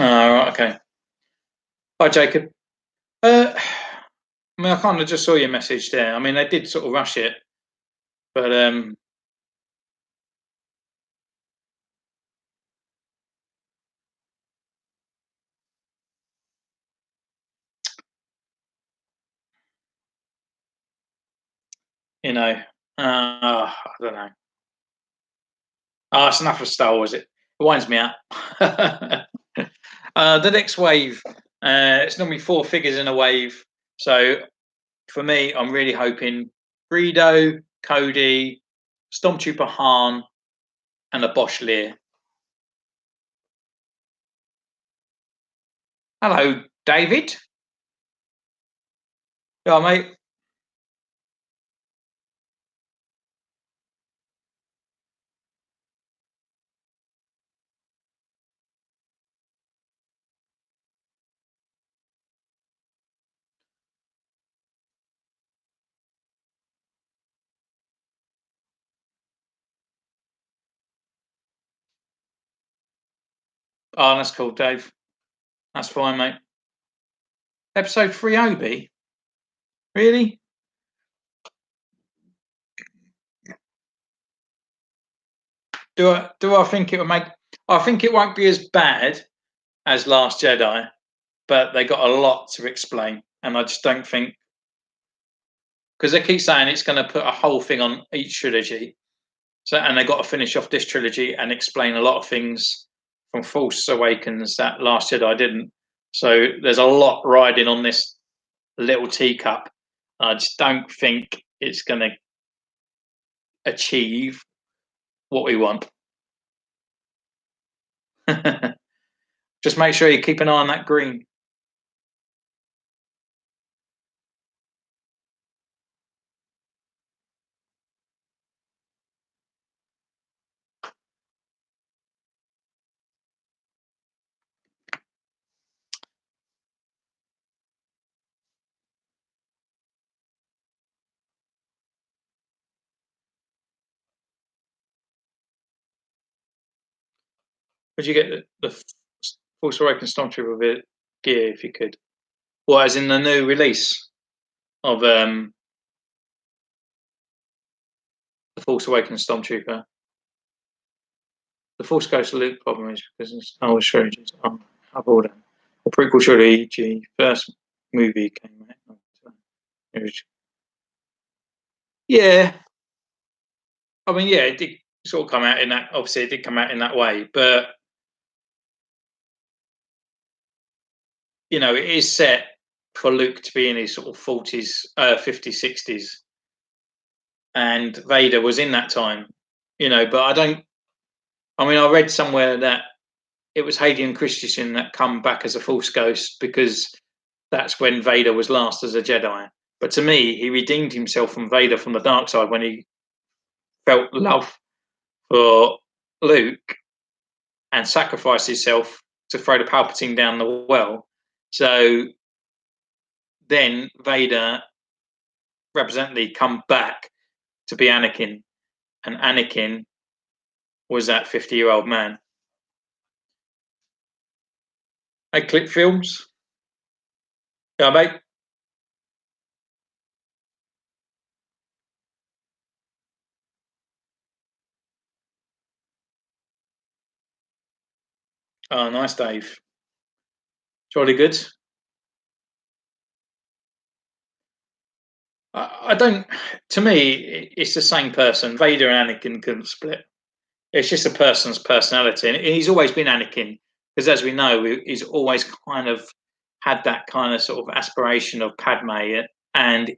Oh, right, okay. Hi, Jacob. I mean, I kind of just saw your message there. I mean, they did sort of rush it, but I don't know. Oh, it's enough of Star Wars. It winds me up. The next wave, it's normally four figures in a wave. So for me, I'm really hoping Greedo, Cody, Stormtrooper Han, and a Bosch Lear. Hello, David. Yeah, mate. Oh, that's cool, Dave. That's fine, mate. Episode 3 Obi? Really? Do I think it will make? I think it won't be as bad as Last Jedi, but they got a lot to explain, and I just don't think, because they keep saying it's going to put a whole thing on each trilogy. So, and they got to finish off this trilogy and explain a lot of things from Force Awakens that Last Jedi didn't. So there's a lot riding on this little teacup. I just don't think it's going to achieve what we want. Just make sure you keep an eye on that green. Would you get the Force Awakens Stormtrooper with gear if you could? Well, as in the new release of the Force Awakens Stormtrooper. The Force Ghost Luke problem is because it's trilogies have order. The prequel trilogy first movie came out. Yeah, I mean, yeah, it did sort of come out in that. Obviously, it did come out in that way, but it is set for Luke to be in his sort of 40s, 50s, 60s, and Vader was in that time. But I don't. I mean, I read somewhere that it was Hayden Christensen that come back as a Force Ghost because that's when Vader was last as a Jedi. But to me, he redeemed himself from Vader from the dark side when he felt love for Luke and sacrificed himself to throw the Palpatine down the well. So then Vader representatively come back to be Anakin, and Anakin was that 50-year-old man. Hey, Click Films. Yeah, mate. Oh, nice, Dave. Jolly good. I don't. To me, it's the same person. Vader and Anakin couldn't split. It's just a person's personality, and he's always been Anakin because, as we know, he's always kind of had that kind of sort of aspiration of Padme, and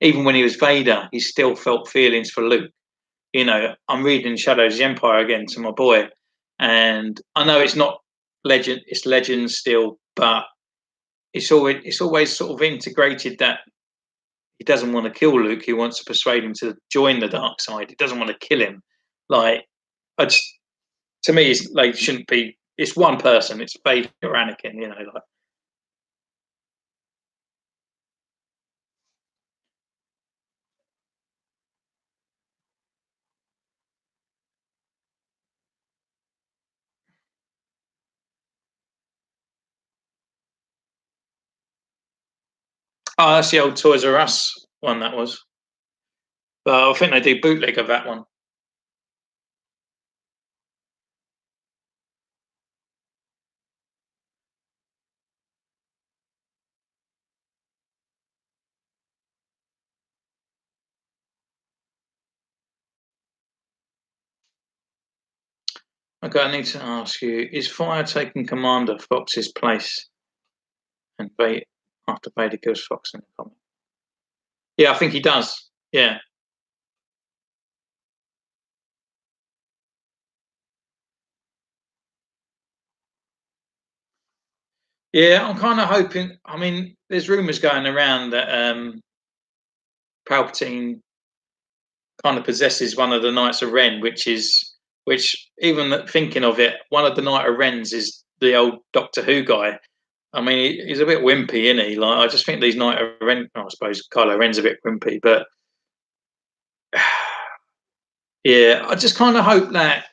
even when he was Vader, he still felt feelings for Luke. I'm reading Shadows of the Empire again to my boy, and I know it's not legend; it's legend still, but it's always sort of integrated that he doesn't want to kill Luke. He wants to persuade him to join the dark side. He doesn't want to kill him. Like, I just, to me, it's like shouldn't be. It's one person. It's Vader or Anakin. Like. Oh, that's the old Toys R Us one. That was. But I think they do bootleg of that one. Okay, I need to ask you: is Fire taking Commander Fox's place and Vader after Vader kills Fox in the comic? Yeah, I think he does. Yeah. Yeah, I'm kind of hoping. I mean, there's rumours going around that Palpatine kind of possesses one of the Knights of Ren, which even thinking of it, one of the Knight of Rens is the old Doctor Who guy. I mean, he's a bit wimpy, isn't he? Like, I just think these Knight of Ren. I suppose Kylo Ren's a bit wimpy, but yeah, I just kind of hope that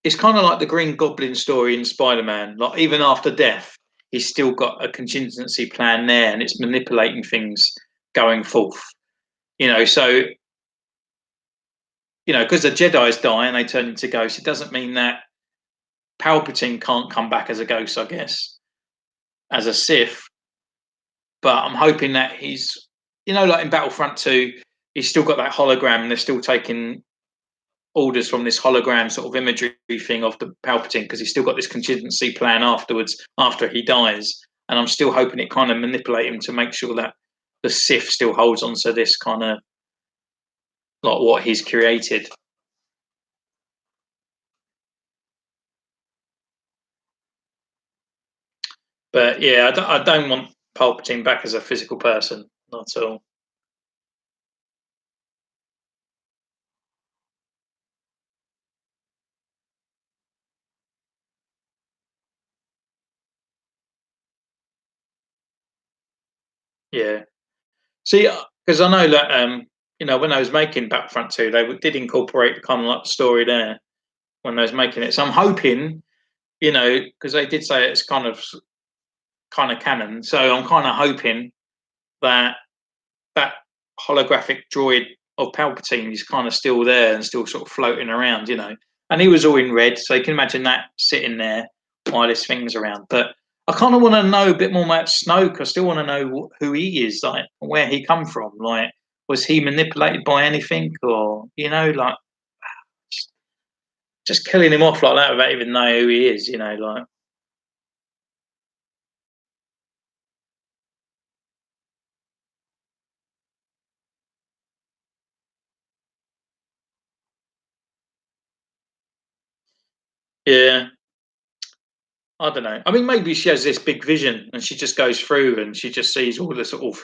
it's kind of like the Green Goblin story in Spider-Man. Like, even after death, he's still got a contingency plan there, and it's manipulating things going forth. So because the Jedi's die and they turn into ghosts, it doesn't mean that Palpatine can't come back as a ghost, I guess, as a Sith. But I'm hoping that like in Battlefront 2, he's still got that hologram and they're still taking orders from this hologram sort of imagery thing of the Palpatine because he's still got this contingency plan afterwards, after he dies. And I'm still hoping it kind of manipulate him to make sure that the Sith still holds on to this kind of like what he's created. But yeah, I don't want Palpatine back as a physical person, not at all. Yeah. See, because I know that when I was making Battlefront 2, they did incorporate kind of like the story there when they was making it. So I'm hoping, because they did say it's kind of canon. So I'm kind of hoping that that holographic droid of Palpatine is kind of still there and still sort of floating around. And he was all in red, so you can imagine that sitting there while this thing's around. But I kind of want to know a bit more about Snoke. I still want to know who he is, like where he come from. Like, was he manipulated by anything, or like just killing him off like that without even knowing who he is? Like yeah. I don't know. I mean, maybe she has this big vision and she just goes through and she just sees all the sort of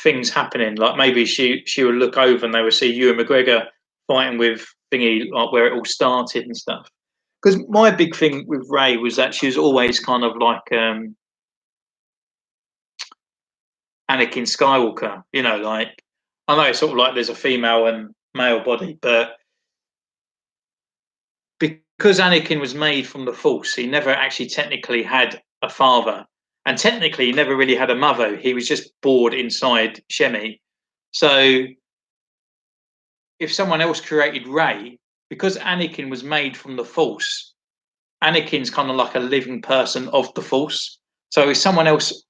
things happening. Like maybe she would look over and they would see Ewan McGregor fighting with thingy, like where it all started and stuff. Because my big thing with Ray was that she was always kind of like Anakin Skywalker. Like I know it's sort of like there's a female and male body, but because Anakin was made from the Force, he never actually technically had a father, and technically he never really had a mother. He was just bored inside Shemi. So if someone else created Ray, because Anakin was made from the Force, Anakin's kind of like a living person of the Force. So if someone else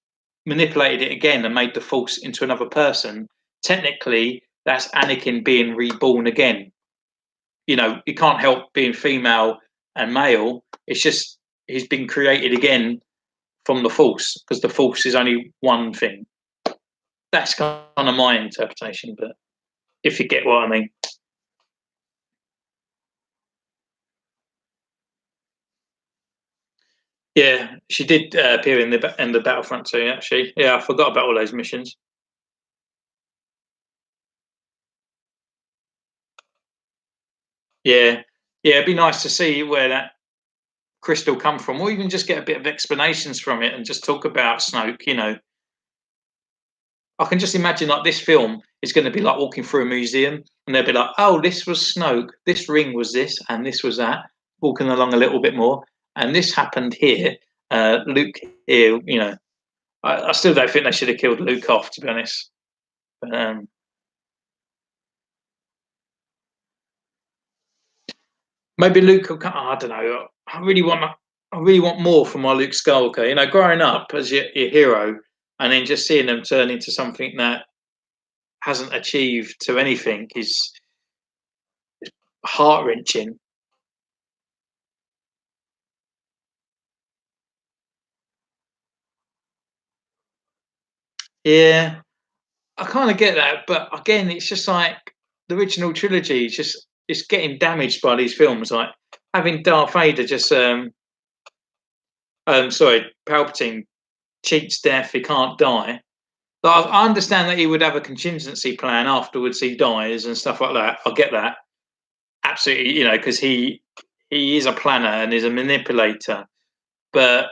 manipulated it again and made the Force into another person, technically that's Anakin being reborn again. You can't help being female and male. It's just he's been created again from the Force because the Force is only one thing. That's kind of my interpretation, but if you get what I mean. Yeah, she did appear in the Battlefront 2. Actually, yeah, I forgot about all those missions. Yeah, yeah, it'd be nice to see where that crystal come from, or even just get a bit of explanations from it and just talk about Snoke. I can just imagine like this film is going to be like walking through a museum, and they'll be like, "Oh, this was Snoke. This ring was this, and this was that." Walking along a little bit more, and this happened here. Luke here. I still don't think they should have killed Luke off, to be honest. Maybe Luke will come. I don't know. I really want more from my Luke Skywalker. Growing up as your hero, and then just seeing them turn into something that hasn't achieved to anything is heart wrenching. Yeah, I kind of get that, but again, it's just like the original trilogy. It's getting damaged by these films, like having Darth Vader just sorry, Palpatine cheats death. He can't die. Like, I understand that he would have a contingency plan afterwards he dies and stuff like that. I get that absolutely, because he is a planner and is a manipulator. But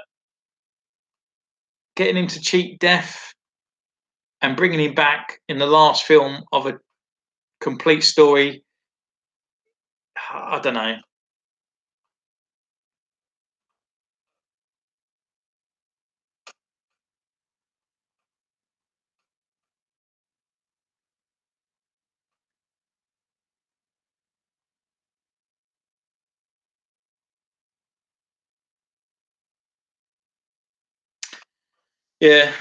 getting him to cheat death and bringing him back in the last film of a complete story, I don't know. Yeah,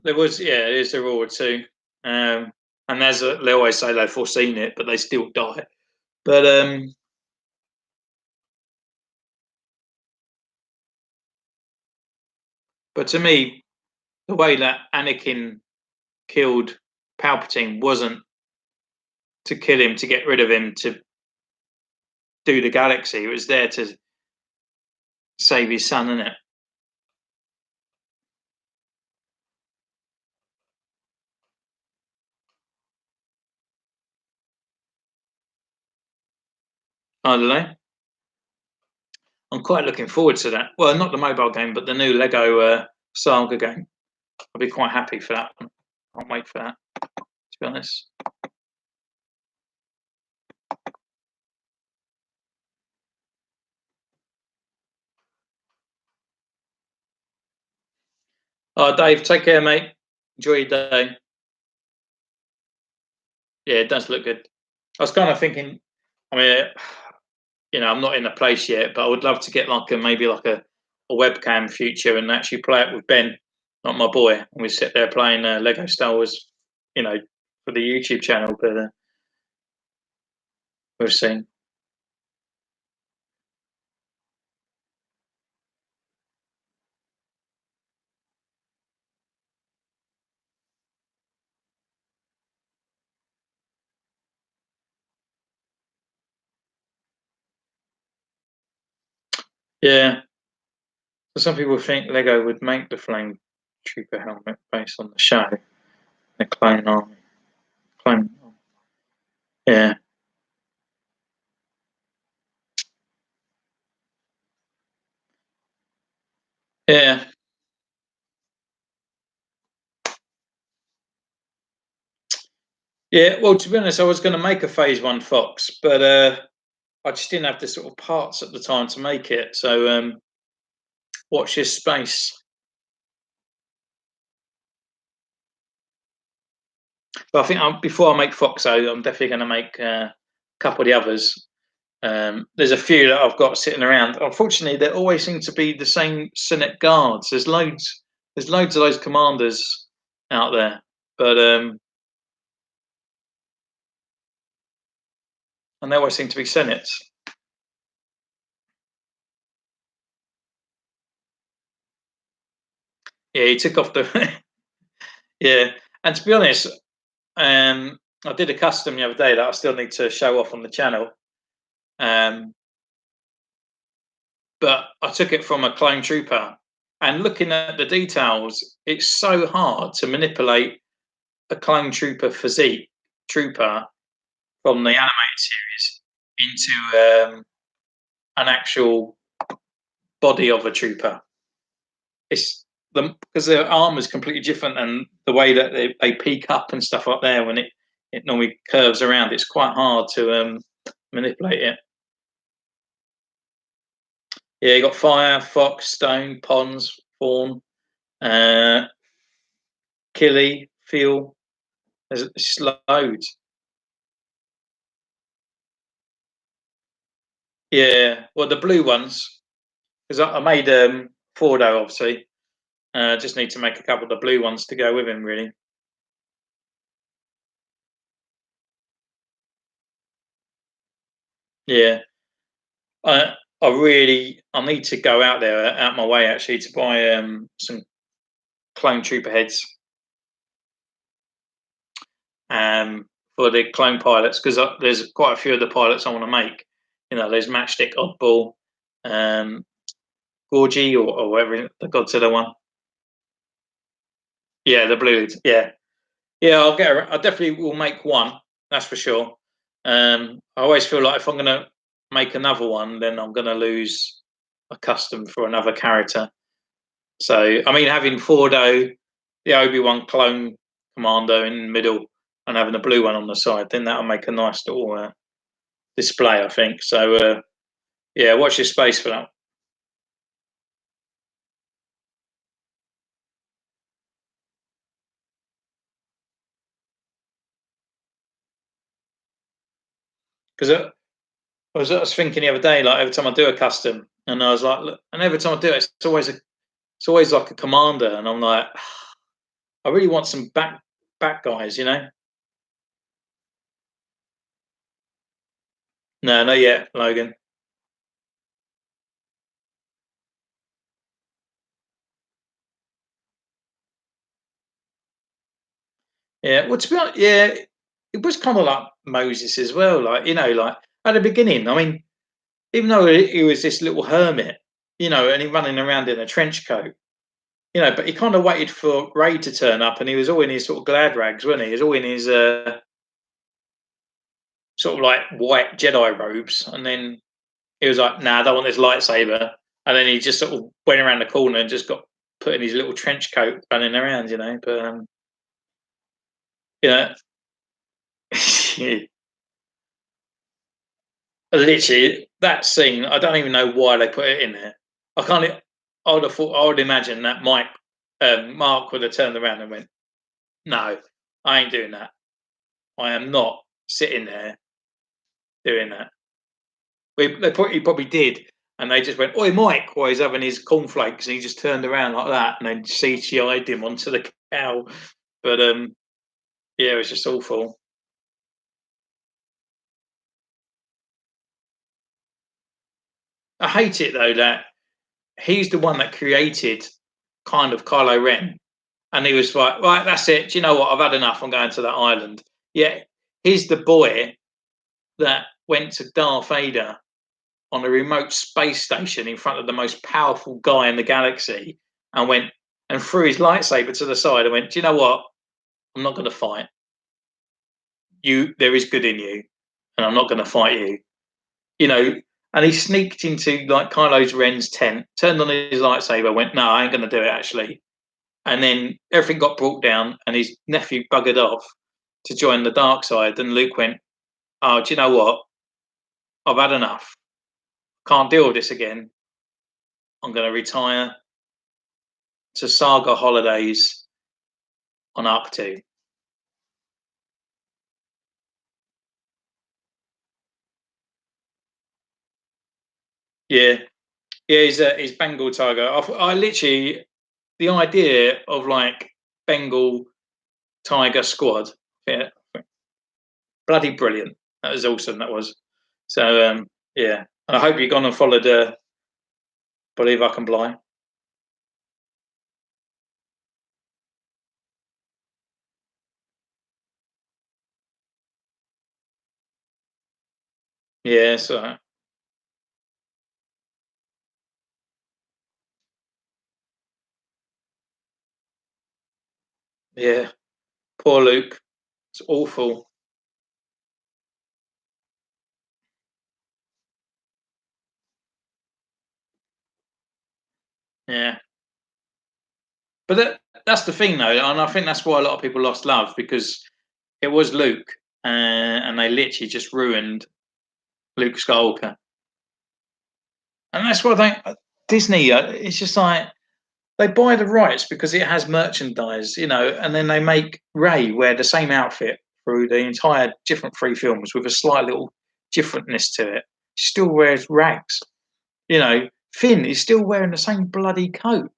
there was. Yeah, there's a Raw too. And they always say they've foreseen it, but they still die. But to me, the way that Anakin killed Palpatine wasn't to kill him, to get rid of him, to do the galaxy. It was there to save his son, isn't it? I don't know. I'm quite looking forward to that. Well, not the mobile game, but the new Lego Saga game. I'll be quite happy for that one. Can't wait for that, to be honest. Oh, Dave, take care, mate. Enjoy your day. Yeah, it does look good. I was kind of thinking, I mean, I'm not in a place yet, but I would love to get like maybe like a webcam future and actually play it with Ben, not my boy. And we sit there playing Lego Star Wars, you know, for the YouTube channel. But we'll see. Yeah. So some people think Lego would make the Flame Trooper helmet based on the show, the Clone Army. Clone. Yeah. Yeah. Yeah. Well, to be honest, I was going to make a Phase One Fox, but I just didn't have the sort of parts at the time to make it. So watch this space. But I think before I make Foxo, I'm definitely going to make a couple of the others. There's a few that I've got sitting around. Unfortunately, they always seem to be the same Senate guards. There's loads. There's loads of those commanders out there, but and they always seem to be Senates. Yeah, he took off the. Yeah, and to be honest, I did a custom the other day that I still need to show off on the channel. Um, but I took it from a clone trooper, and looking at the details, it's so hard to manipulate a clone trooper physique trooper from the animated series into an actual body of a trooper. It's because their armor is completely different, and the way that they peak up and stuff up there when it normally curves around, it's quite hard to manipulate it. Yeah, you got fire, fox, stone, ponds, fawn, uh, killy, feel. There's just loads. Yeah, well, the blue ones because I made Fordo obviously. Just need to make a couple of the blue ones to go with him, really. Yeah, I need to go out there out my way actually to buy some clone trooper heads for the clone pilots because there's quite a few of the pilots I want to make. There's Matchstick, Oddball, um, Gorgie, or whatever the Godzilla one. Yeah, the blue. Yeah, yeah. I definitely will make one. That's for sure. I always feel like if I'm gonna make another one, then I'm gonna lose a custom for another character. So I mean, having Fordo, the Obi-Wan clone commander in the middle, and having a blue one on the side, then that'll make a nice little display, I think. So yeah, watch your space for that. Because I was thinking the other day, like every time I do a custom, and I was like, look, and every time I do it, it's always like a commander, and I'm like, I really want some back guys. No, not yet, Logan. Yeah, well, to be honest, yeah, it was kind of like Moses as well. Like like at the beginning. I mean, even though he was this little hermit, and he running around in a trench coat, but he kind of waited for Ray to turn up, and he was all in his sort of glad rags, wasn't he? He was all in his sort of like white Jedi robes, and then he was like, "Nah, I don't want this lightsaber." And then he just sort of went around the corner and just got put in his little trench coat, running around, you know. But yeah, literally that scene. I don't even know why they put it in there. I can't. I would have thought. I would imagine that Mark would have turned around and went, "No, I ain't doing that. I am not sitting there doing that." He probably did, and they just went, "Oi, Mike!" while he's having his cornflakes, and he just turned around like that, and then CGI'd him onto the cow. But yeah, it was just awful. I hate it though that he's the one that created kind of Kylo Ren, and he was like, "Right, that's it. Do you know what? I've had enough. I'm going to that island." Yeah, he's the boy that went to Darth Vader on a remote space station in front of the most powerful guy in the galaxy, and went and threw his lightsaber to the side and went, "Do you know what? I'm not going to fight you. There is good in you, and I'm not going to fight you." You know, and he sneaked into like Kylo Ren's tent, turned on his lightsaber, went, "No, I ain't going to do it actually." And then everything got brought down, and his nephew buggered off to join the dark side. And Luke went, "Oh, do you know what? I've had enough. Can't deal with this again. I'm going to retire to Saga holidays on Arc 2." Yeah, yeah, he's Bengal tiger. I literally the idea of like Bengal tiger squad, yeah, bloody brilliant. That was awesome. That was. So yeah, and I hope you've gone and followed. Believe I can fly. Yeah, so yeah, poor Luke. It's awful. Yeah, but that's the thing though, and I think that's why a lot of people lost love because it was Luke, and they literally just ruined Luke Skywalker. And that's why Disney. It's just like they buy the rights because it has merchandise, you know, and then they make Ray wear the same outfit through the entire different three films with a slight little differentness to it. She still wears rags, you know. Finn is still wearing the same bloody coat,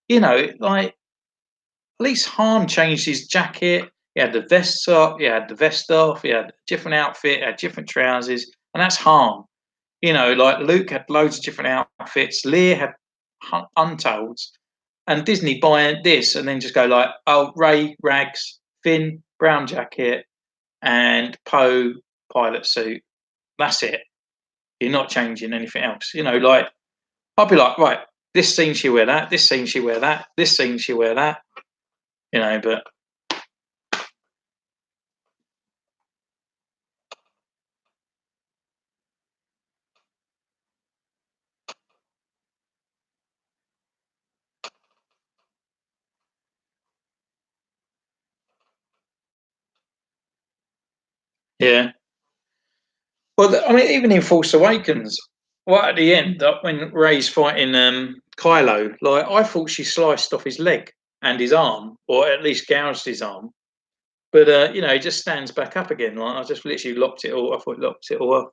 you know. Like at least Han changed his jacket. He had the vest up. He had the vest off. He had a different outfit. He had different trousers, and that's Han. You know, like Luke had loads of different outfits. Leia had untold, and Disney buy this and then just go like, oh, Ray rags, Finn brown jacket, and Poe pilot suit. That's it. You're not changing anything else. You know, like I'll be like, right, this scene she wear that, this scene she wear that, this scene she wear that. You know, but yeah. Well, I mean, even in Force Awakens, right at the end, when Ray's fighting Kylo, like I thought she sliced off his leg and his arm, or at least gouged his arm. But you know, he just stands back up again. Like I just literally locked it all. I thought locked it all up.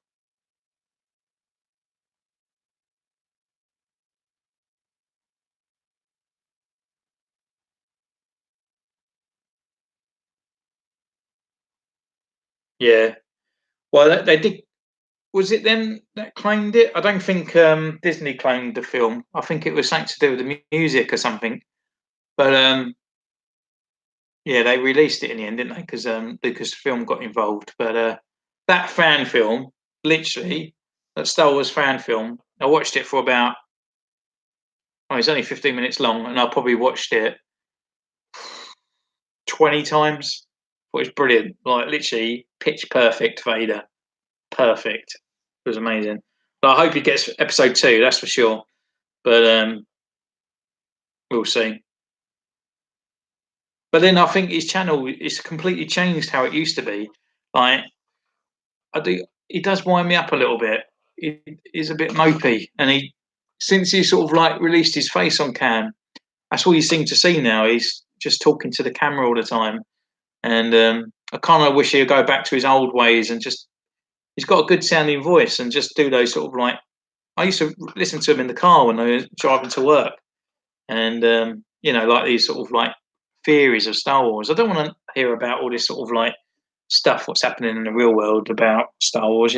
Yeah. Well, they did. Was it them that claimed it? I don't think Disney claimed the film. I think it was something to do with the music or something. But yeah, they released it in the end, didn't they? Because Lucasfilm got involved. But that fan film, literally, that Star Wars fan film, I watched it for about. Oh, it's only 15 minutes long, and I probably watched it 20 times. Thought it was brilliant. Like literally, pitch perfect Vader. perfect. It was amazing. But I hope he gets episode 2. That's for sure. But we'll see. But then I think his channel is completely changed how it used to be. Like I do, he does wind me up a little bit. He's a bit mopey, and since he sort of like released his face on cam, that's all you seem to see now. He's just talking to the camera all the time, and I kind of wish he'd go back to his old ways and just. He's got a good sounding voice, and just do those sort of like. I used to listen to him in the car when I was driving to work, and like these sort of like theories of Star Wars. I don't want to hear about all this sort of like stuff what's happening in the real world about Star Wars.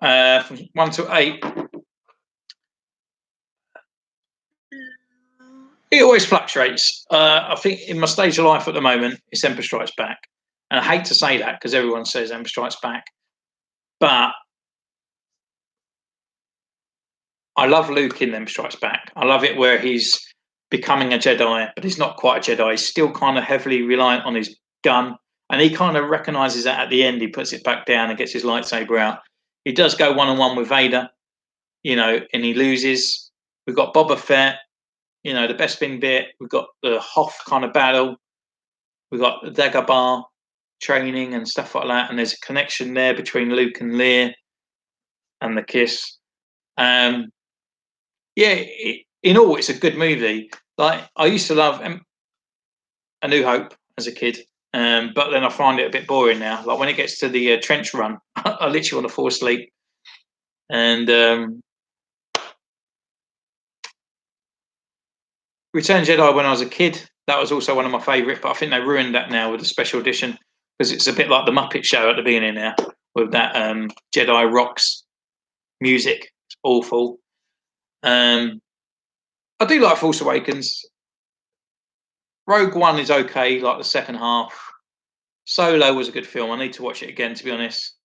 From 1 to 8, it always fluctuates. I think in my stage of life at the moment, it's Empire Strikes Back, and I hate to say that because everyone says Empire Strikes Back, but I love Luke in Empire Strikes Back. I love it where he's becoming a Jedi, but he's not quite a Jedi. He's still kind of heavily reliant on his gun, and he kind of recognizes that at the end. He puts it back down and gets his lightsaber out. He does go one-on-one with Vader, and he loses. We've got Boba Fett, the Bespin bit. We've got the Hoth kind of battle. We've got the Dagobah training and stuff like that. And there's a connection there between Luke and Leia and the kiss. Yeah, in all, it's a good movie. Like I used to love A New Hope as a kid, but then I find it a bit boring now. Like when it gets to the trench run, I literally want to fall asleep. And Return Jedi when I was a kid, that was also one of my favourite, but I think they ruined that now with the special edition because it's a bit like the Muppet Show at the beginning now with that Jedi Rocks music. It's awful. I do like Force Awakens. Rogue One is okay, like the second half. Solo was a good film. I need to watch it again, to be honest.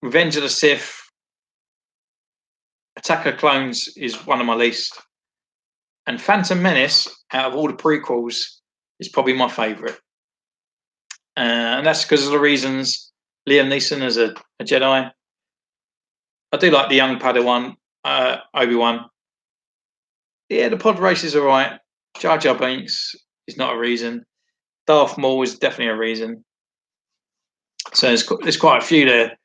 Revenge of the Sith, Attack of Clones is one of my least. And Phantom Menace, out of all the prequels, is probably my favourite. And that's because of the reasons Liam Neeson as a Jedi. I do like the young Padawan, Obi-Wan. Yeah, the pod race is all right. Jar Jar Binks is not a reason. Darth Maul is definitely a reason. So there's quite a few there.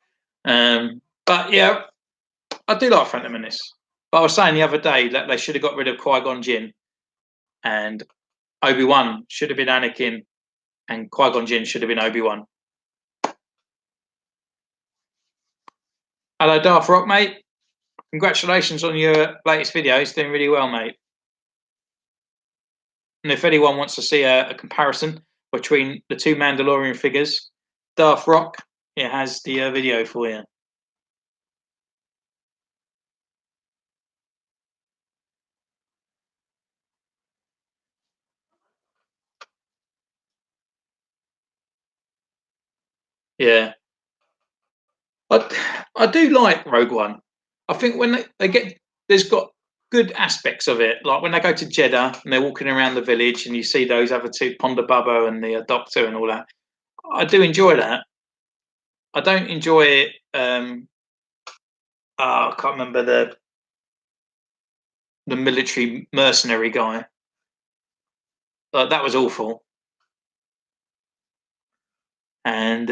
But yeah, I do like Phantom Menace. But I was saying the other day that they should have got rid of Qui-Gon Jinn and Obi-Wan should have been Anakin and Qui-Gon Jinn should have been Obi-Wan. Hello, Darth Rock, mate. Congratulations on your latest video. It's doing really well, mate. And if anyone wants to see a comparison between the two Mandalorian figures, Darth Rock, it has the video for you. Yeah. I do like Rogue One. I think when they get, there's got good aspects of it. Like when they go to Jeddah and they're walking around the village and you see those other two, Ponda Bubba and the Doctor and all that. I do enjoy that. I don't enjoy it. I can't remember the military mercenary guy. That was awful. And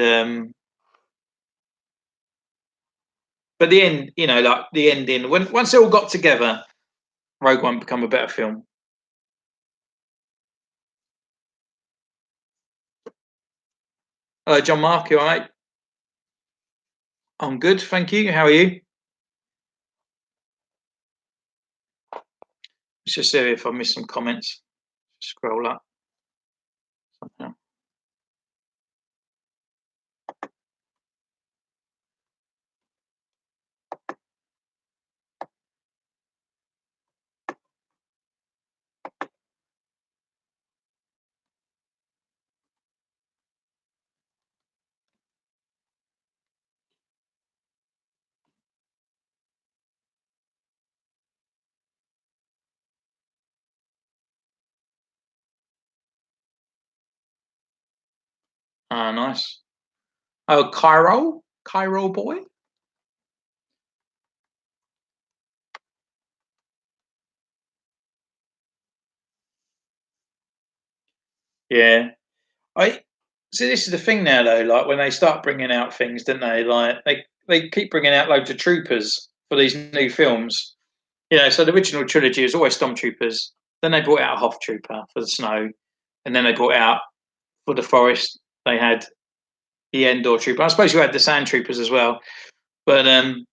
but the end, like the ending, when once they all got together, Rogue One become a better film. Hello, John Mark. You all right? I'm good, thank you. How are you? Let's just see if I missed some comments. Scroll up. Ah, nice. Oh, Cairo boy. Yeah, I see. This is the thing now, though. Like when they start bringing out things, don't they? Like they keep bringing out loads of troopers for these new films. You know, so the original trilogy was always stormtroopers. Then they brought out a Hoth trooper for the snow, and then they brought out for the forest. They had the Endor trooper. I suppose you had the sand troopers as well, but then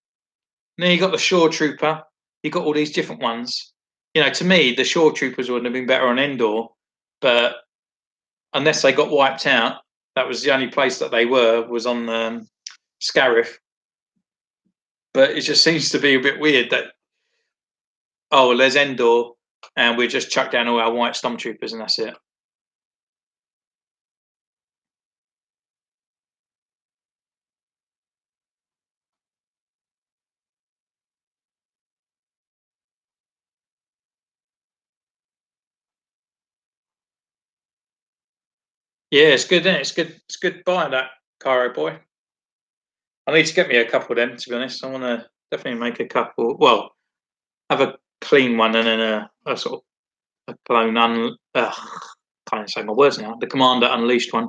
you got the shore trooper. You got all these different ones. You know, to me, the shore troopers would have been better on Endor, but unless they got wiped out, that was the only place that they were was on Scarif. But it just seems to be a bit weird that well, there's Endor, and we just chuck down all our white stormtroopers, and that's it. Yeah, it's good, isn't it? It's good. It's good buying that Cairo boy. I need to get me a couple of them. To be honest, I want to definitely make a couple. Well, have a clean one and then a sort of a clone. Can't even say my words now. The Commander Unleashed one.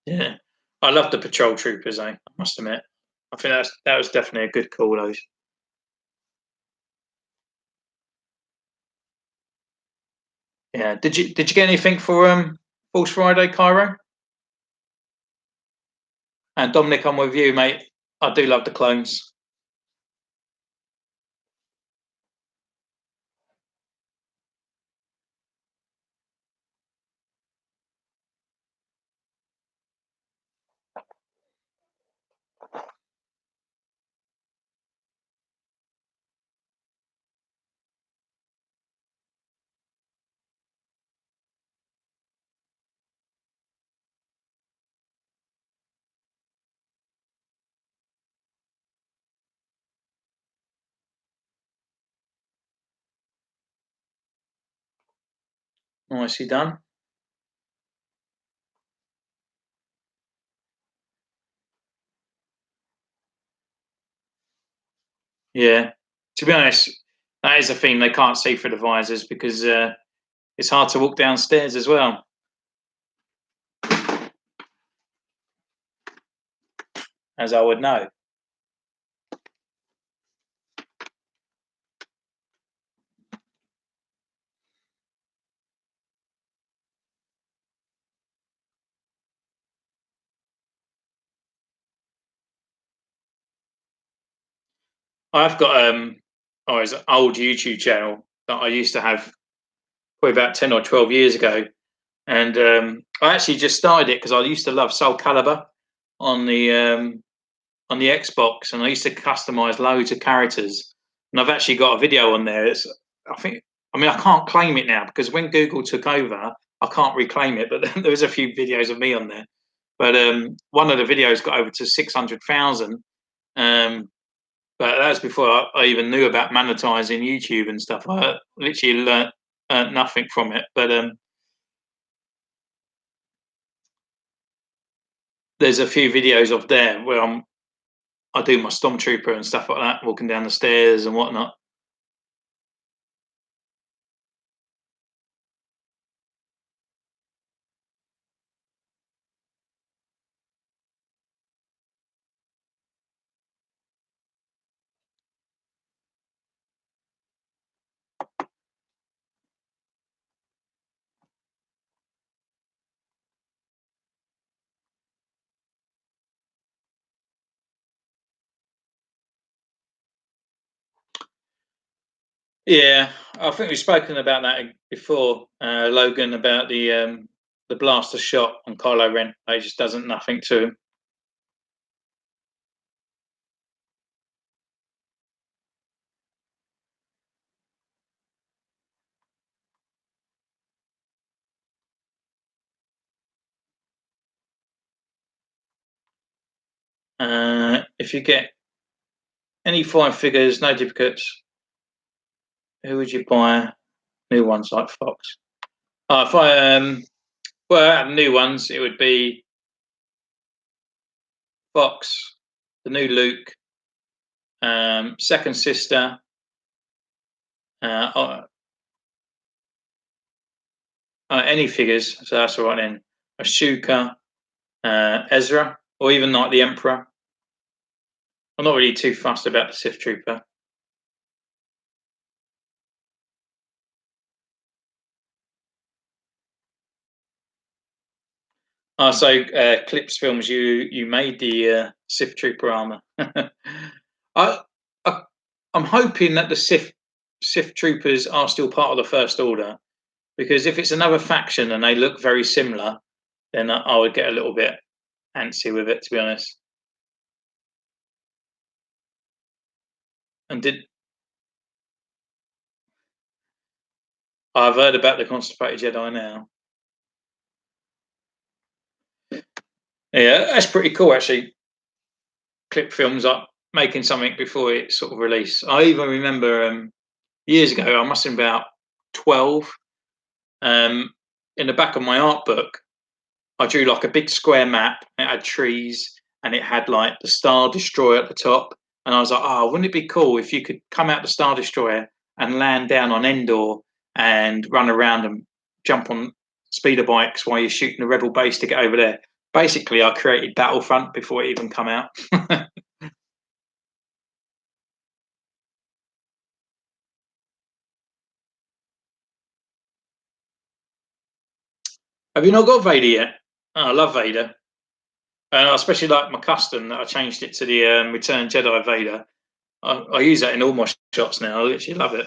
Yeah, I love the patrol troopers. I must admit. I think that was definitely a good call. Those. Yeah. Did you get anything for Force Friday, Cairo? And Dominic, I'm with you, mate. I do love the clones. Nicely done. Yeah. To be honest, that is a thing they can't see through the visors because it's hard to walk downstairs as well. As I would know. I've got it's an old YouTube channel that I used to have probably about 10 or 12 years ago, and I actually just started it because I used to love Soul Calibur on on the Xbox, and I used to customize loads of characters. And I've actually got a video on there. I think, I mean, I can't claim it now because when Google took over, I can't reclaim it. But there was a few videos of me on there. But one of the videos got over to 600,000. Um, but that was before I even knew about monetizing YouTube and stuff. I literally learnt nothing from it. But there's a few videos of there where I do my stormtrooper and stuff like that, walking down the stairs and whatnot. Yeah, I think we've spoken about that before, Logan, about the blaster shot on Kylo Ren. It just doesn't nothing to him. If you get any five figures, no duplicates, Who would you buy new ones like Fox? Oh, if I well, out of new ones, it would be Fox, the new Luke, second sister, uh, any figures. So that's all right then. Ashoka, Ezra, or even like the Emperor. I'm not really too fussed about the Sith Trooper. So Clips Films, you made the Sith Trooper armor. I, I I'm hoping that the Sith Troopers are still part of the First Order, because if it's another faction and they look very similar, then I would get a little bit antsy with it, to be honest. And did I've heard about the Constipated Jedi now? Yeah, that's pretty cool actually. Clip Films up making something before it sort of release. I even remember years ago, I must have been about 12. Um, in the back of my art book, I drew like a big square map. It had trees and it had like the Star Destroyer at the top. And I was like, oh, wouldn't it be cool if you could come out the Star Destroyer and land down on Endor and run around and jump on speeder bikes while you're shooting the Rebel base to get over there? Basically, I created Battlefront before it even come out. Have you not got Vader yet? Oh, I love Vader. And I especially like my custom that I changed it to the Return Jedi Vader. I use that in all my shots now. I literally love it.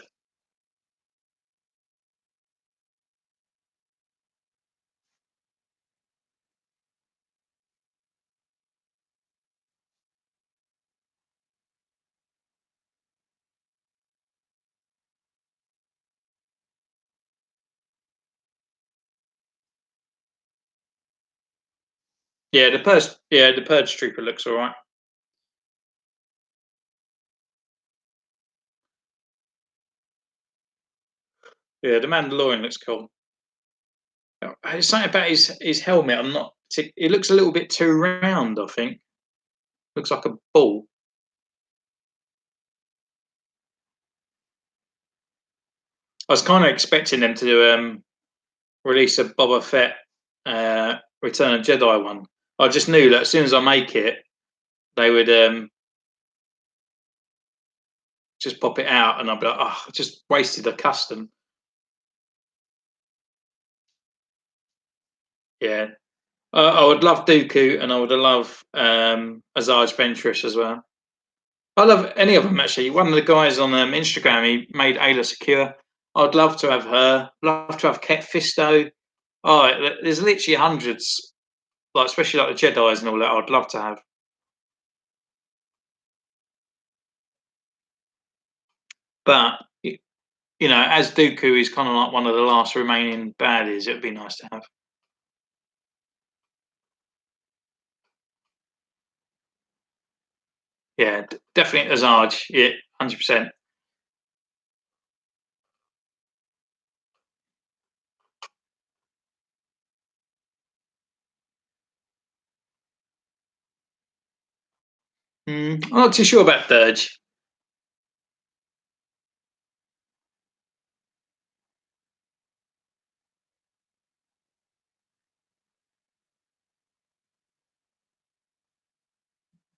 The Purge Trooper looks all right. Yeah, the Mandalorian looks cool. It's something about his helmet. I'm not. It looks a little bit too round. I think looks like a ball. I was kind of expecting them to release a Boba Fett Return of Jedi one. I just knew that as soon as I make it, they would just pop it out, and I'd be like, oh, I just wasted a custom. Yeah, I would love Dooku, and I would love Asajj Ventress as well. I love any of them actually. One of the guys on Instagram, he made Ayla Secure. I'd love to have her. Love to have Ket Fisto. Oh, there's literally hundreds, like especially like the Jedi's and all that. I'd love to have. But as Dooku is kind of like one of the last remaining baddies, it'd be nice to have. Yeah, definitely Asajj. Yeah, 100%. I'm not too sure about Dirge.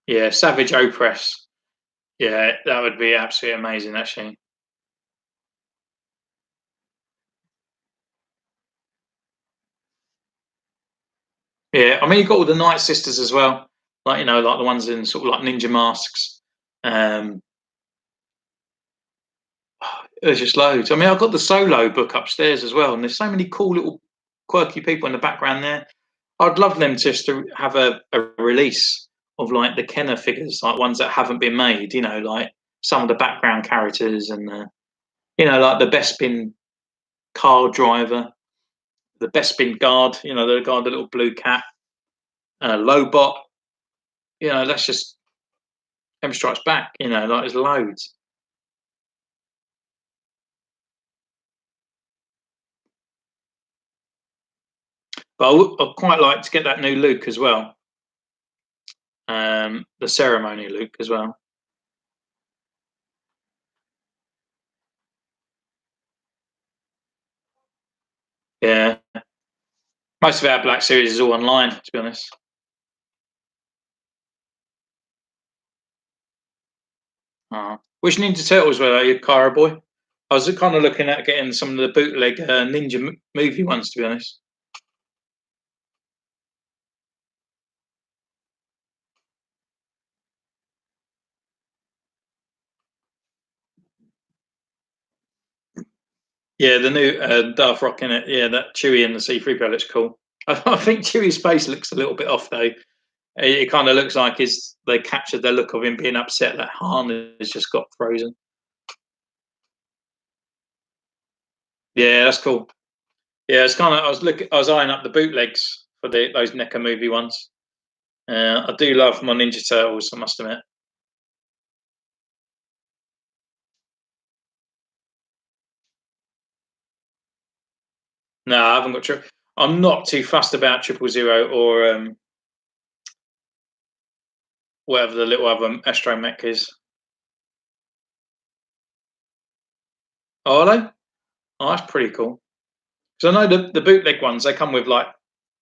Yeah, Savage Opress. Yeah, that would be absolutely amazing, actually. Yeah, I mean, you've got all the Night Sisters as well, like like the ones in sort of like ninja masks. Um, there's just loads. I mean, I've got the Solo book upstairs as well, and there's so many cool little quirky people in the background there. I'd love them just to have a release of like the Kenner figures, like ones that haven't been made. Like some of the background characters, and like the Bespin car driver, the Bespin guard. The guard, the little blue cat, Lobot. That's just M Strikes Back. Like there's loads. But I'd quite like to get that new Luke as well. The ceremony Luke as well. Yeah. Most of our Black Series is all online, to be honest. Which Ninja Turtles were you, Cairo boy? I was kind of looking at getting some of the bootleg Ninja movie ones, to be honest. Yeah, the new Darth Rock in it. Yeah, that Chewie and the C-3PO looks cool. I think Chewie's face looks a little bit off though. It kind of looks like they captured the look of him being upset that Han has just got frozen. Yeah, that's cool. Yeah, it's kind of. I was eyeing up the bootlegs for those NECA movie ones. I do love my Ninja Turtles, I must admit. No, I haven't got. I'm not too fussed about 000 or whatever the little other astromech is. Oh, are they? Oh, that's pretty cool. Because I know the bootleg ones, they come with like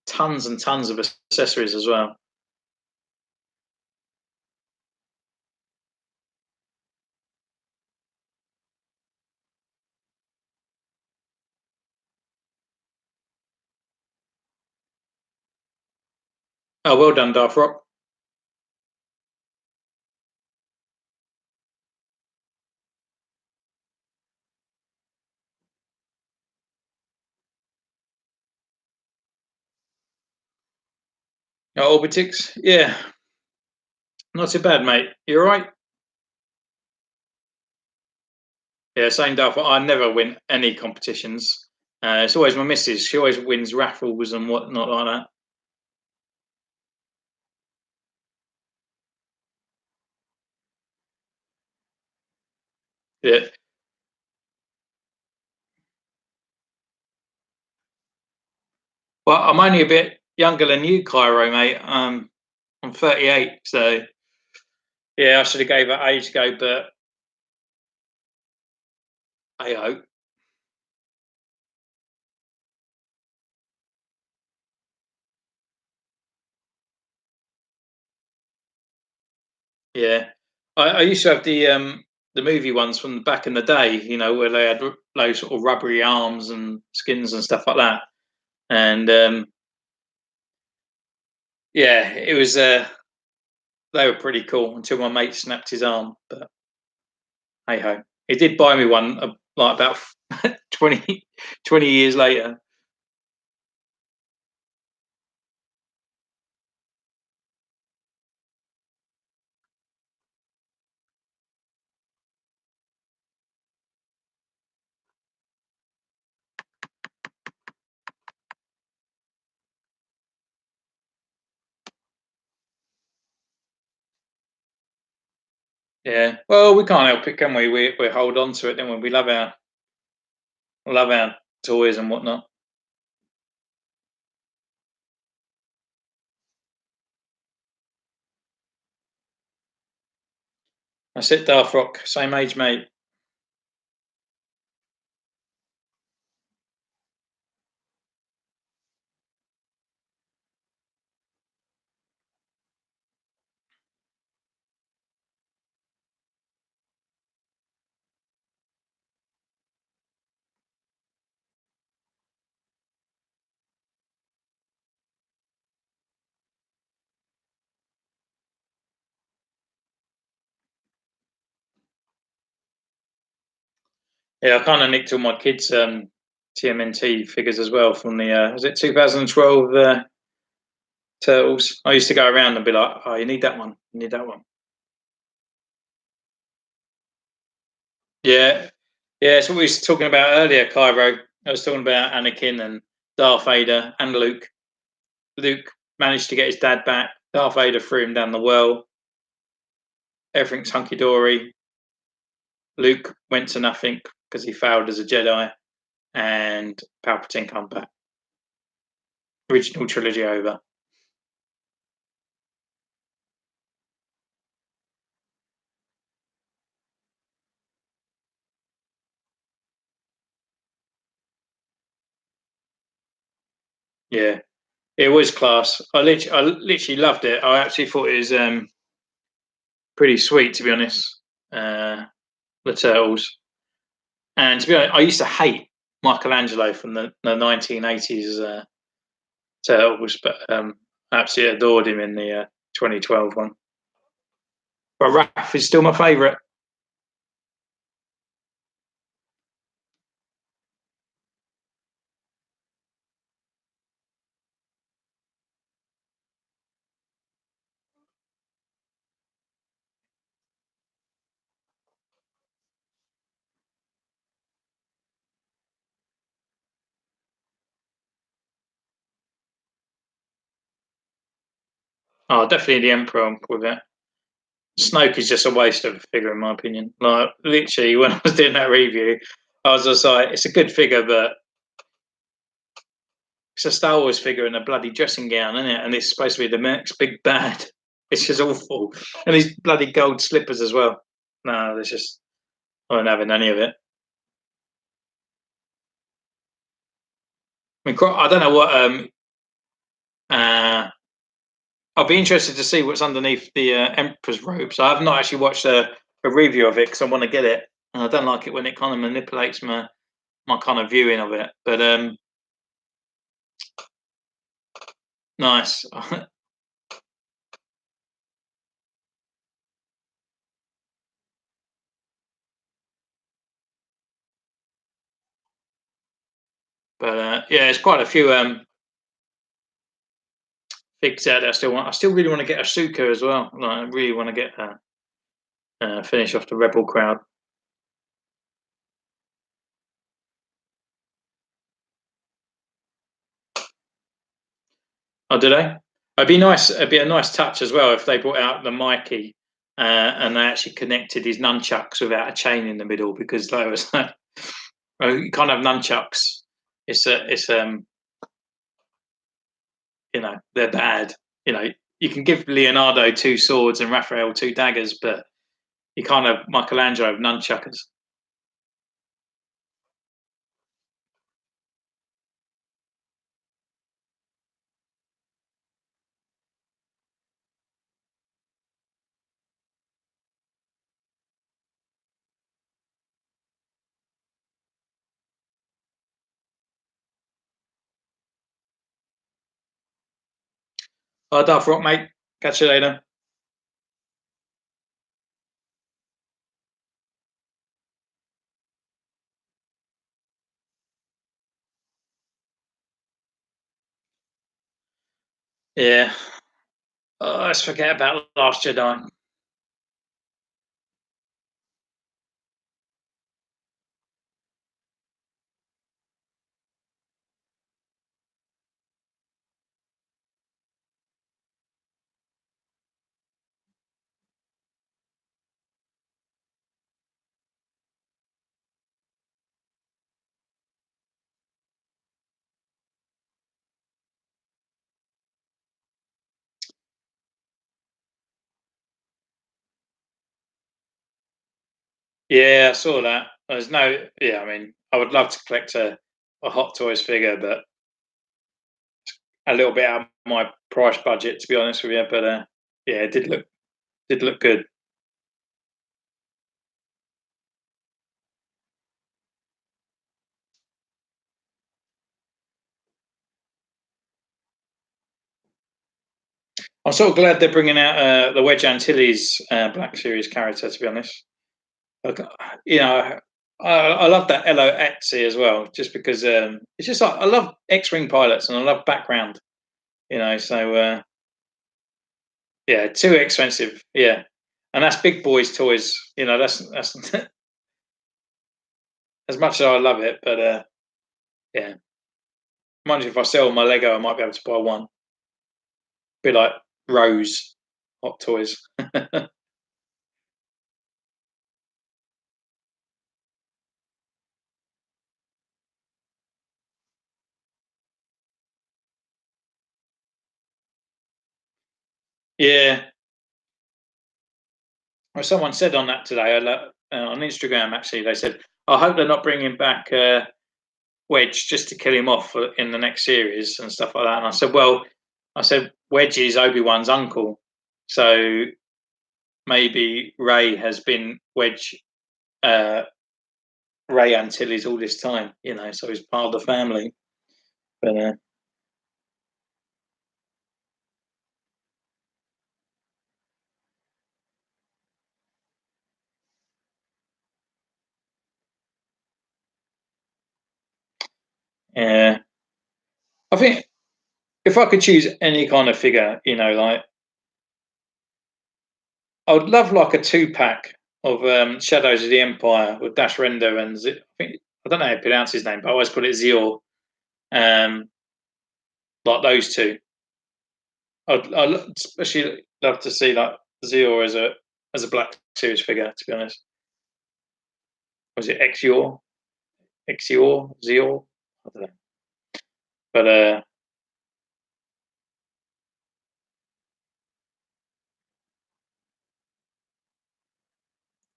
tons and tons of accessories as well. Oh, well done, Darth Rock. Oh, Orbitix, yeah, not too bad, mate. You all right? Yeah, same Darth Rock. I never win any competitions. It's always my missus. She always wins raffles and whatnot like that. Yeah. Well, I'm only a bit younger than you, Cairo, mate. I'm 38, so yeah, I should have gave that age ago, but hey ho. Yeah, I used to have the movie ones from back in the day, where they had those sort of rubbery arms and skins and stuff like that. And yeah, it was they were pretty cool until my mate snapped his arm. But hey ho, he did buy me one like about 20 years later. Yeah, well, we can't help it, can we? We hold on to it, then we love our toys and whatnot. That's it, Darth Rock, same age, mate. Yeah, I kind of nicked all my kids' TMNT figures as well from the was it 2012 Turtles. I used to go around and be like, "Oh, you need that one. You need that one." Yeah, yeah. It's what we was talking about earlier, Cairo. I was talking about Anakin and Darth Vader and Luke. Luke managed to get his dad back. Darth Vader threw him down the well. Everything's hunky dory. Luke went to nothing because he failed as a Jedi, and Palpatine come back. original trilogy over. Yeah, it was class. I literally loved it. I actually thought it was pretty sweet, to be honest. Uh, the Turtles, and to be honest, I used to hate Michelangelo from the 1980s Turtles, but absolutely adored him in the 2012 one. But Raph is still my favourite. Oh, definitely the Emperor with it. Snoke is just a waste of a figure, in my opinion. Like literally, when I was doing that review, I was just like, it's a good figure, but it's a Star Wars figure in a bloody dressing gown, isn't it? And it's supposed to be the next big bad. It's just awful. And these bloody gold slippers as well. No, there's just I don't having any of it. I mean, I don't know what. Uh, I'll be interested to see what's underneath the Emperor's robes. I have not actually watched a review of it because I want to get it, and I don't like it when it kind of manipulates my kind of viewing of it. But nice. But yeah, it's quite a few figs out there. I still want. I still really want to get a Suka as well. Like, I really want to get finish off the Rebel crowd. Oh, do they? It'd be nice. It'd be a nice touch as well if they brought out the Mikey and they actually connected his nunchucks without a chain in the middle because they was like, you can't have nunchucks. It's they're bad. You know, you can give Leonardo two swords and Raphael two daggers, but you can't have Michelangelo with nunchuckers. Oh, Darth Rock, mate. Catch you later. Yeah. Oh, let's forget about Last Jedi. Yeah, I saw that. There's no. Yeah, I mean, I would love to collect a Hot Toys figure, but a little bit out of my price budget, to be honest with you. But yeah, it did look good. I'm sort of glad they're bringing out the Wedge Antilles Black Series character. To be honest, like, you know, I love that Elo Etsy as well, just because it's just like I love X-wing pilots and I love background. So yeah, too expensive. Yeah, and that's big boys' toys. That's as much as I love it, but yeah, mind you, if I sell my Lego, I might be able to buy one. Be like Rose Hot Toys. Yeah. Well, someone said on that today, on Instagram actually, they said, "I hope they're not bringing back Wedge just to kill him off in the next series and stuff like that." And I said, "Well, I said Wedge is Obi-Wan's uncle, so maybe Ray has been uh, Ray Antilles all this time, so he's part of the family." But yeah, I think if I could choose any kind of figure, like I would love like a two-pack of Shadows of the Empire with Dash Render and I don't know how to pronounce his name, but I always put it Zior. Um, like those two. I'd especially love to see like Zior as a Black Series figure. To be honest, was it Exior, Zior? I don't know, but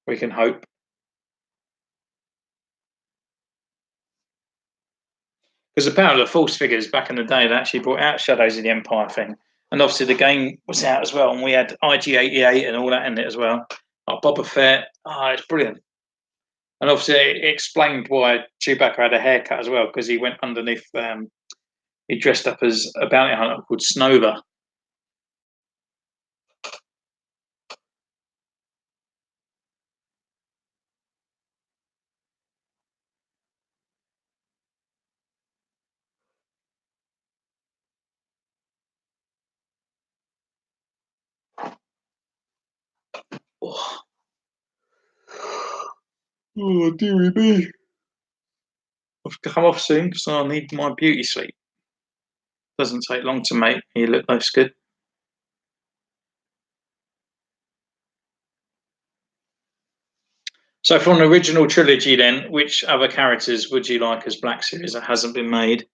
we can hope. Because apparently the Force figures back in the day they actually brought out Shadows of the Empire thing, and obviously the game was out as well, and we had IG-88 and all that in it as well. Like Boba Fett, it's brilliant. And obviously it explained why Chewbacca had a haircut as well, because he went underneath. He dressed up as a bounty hunter called Snover. Oh, dearie me. I've come off soon because I need my beauty sleep. Doesn't take long to make you look less good. So, from the original trilogy, then, which other characters would you like as Black Series that hasn't been made?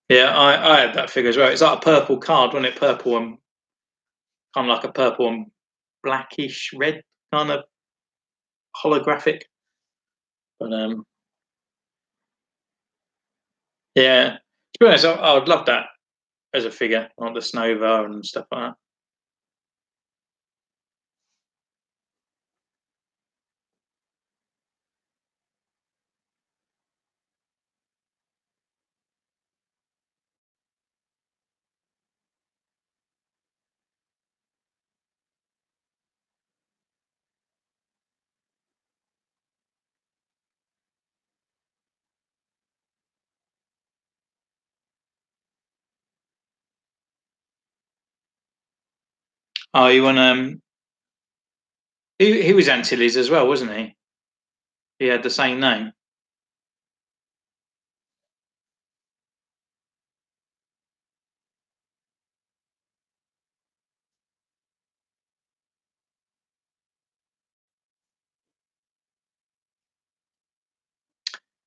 Yeah, I had that figure as well. It's like a purple card, wasn't it? Purple and kind of like a purple and blackish red kind of holographic. But yeah, to be honest, I would love that as a figure, like the Snova and stuff like that. Oh, you want he was Antilles as well, wasn't he? He had the same name.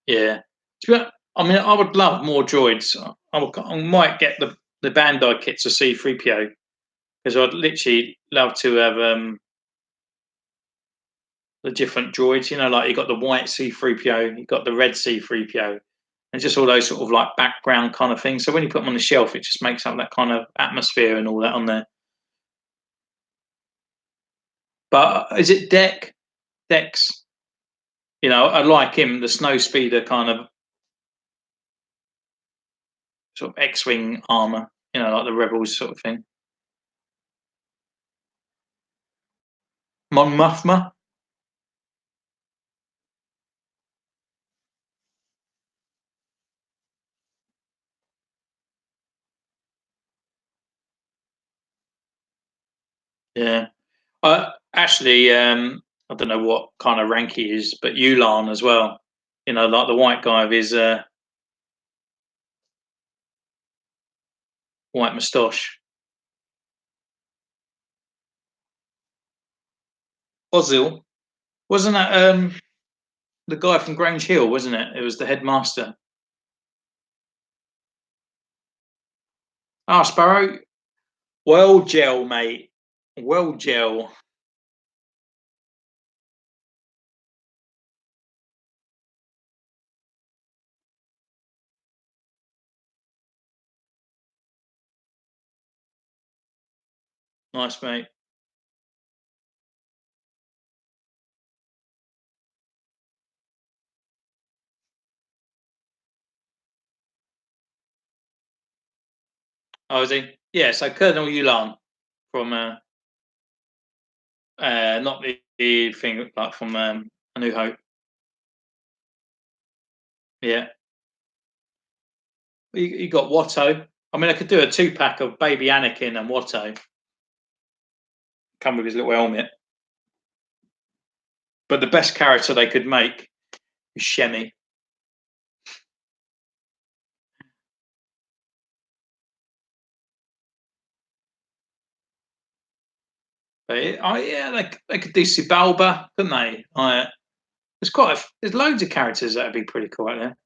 Yeah. I mean, I would love more droids. I might get the Bandai kits of C3PO because I'd literally love to have the different droids. Like you got the white C3PO, you got the red C3PO, and just all those sort of like background kind of things. So when you put them on the shelf, it just makes up that kind of atmosphere and all that on there. But is it Dex? I like him, the snow speeder kind of sort of X-wing armor. Like the Rebels sort of thing. Mon Mothma. Yeah. Actually, I don't know what kind of rank he is, but Yulan as well. Like the white guy with his white moustache. Ozil. Wasn't that the guy from Grange Hill, wasn't it? It was the headmaster. Ah, Sparrow. Well gel, mate. Well gel. Nice, mate. Oh, is he? Yeah, so Colonel Yulan from not the thing like from A New Hope. Yeah. You got Watto. I mean, I could do a 2-pack of baby Anakin and Watto. Come with his little helmet. But the best character they could make is Shemi. Oh yeah, they could do Sibalba, couldn't they? There's loads of characters that'd be pretty cool out there.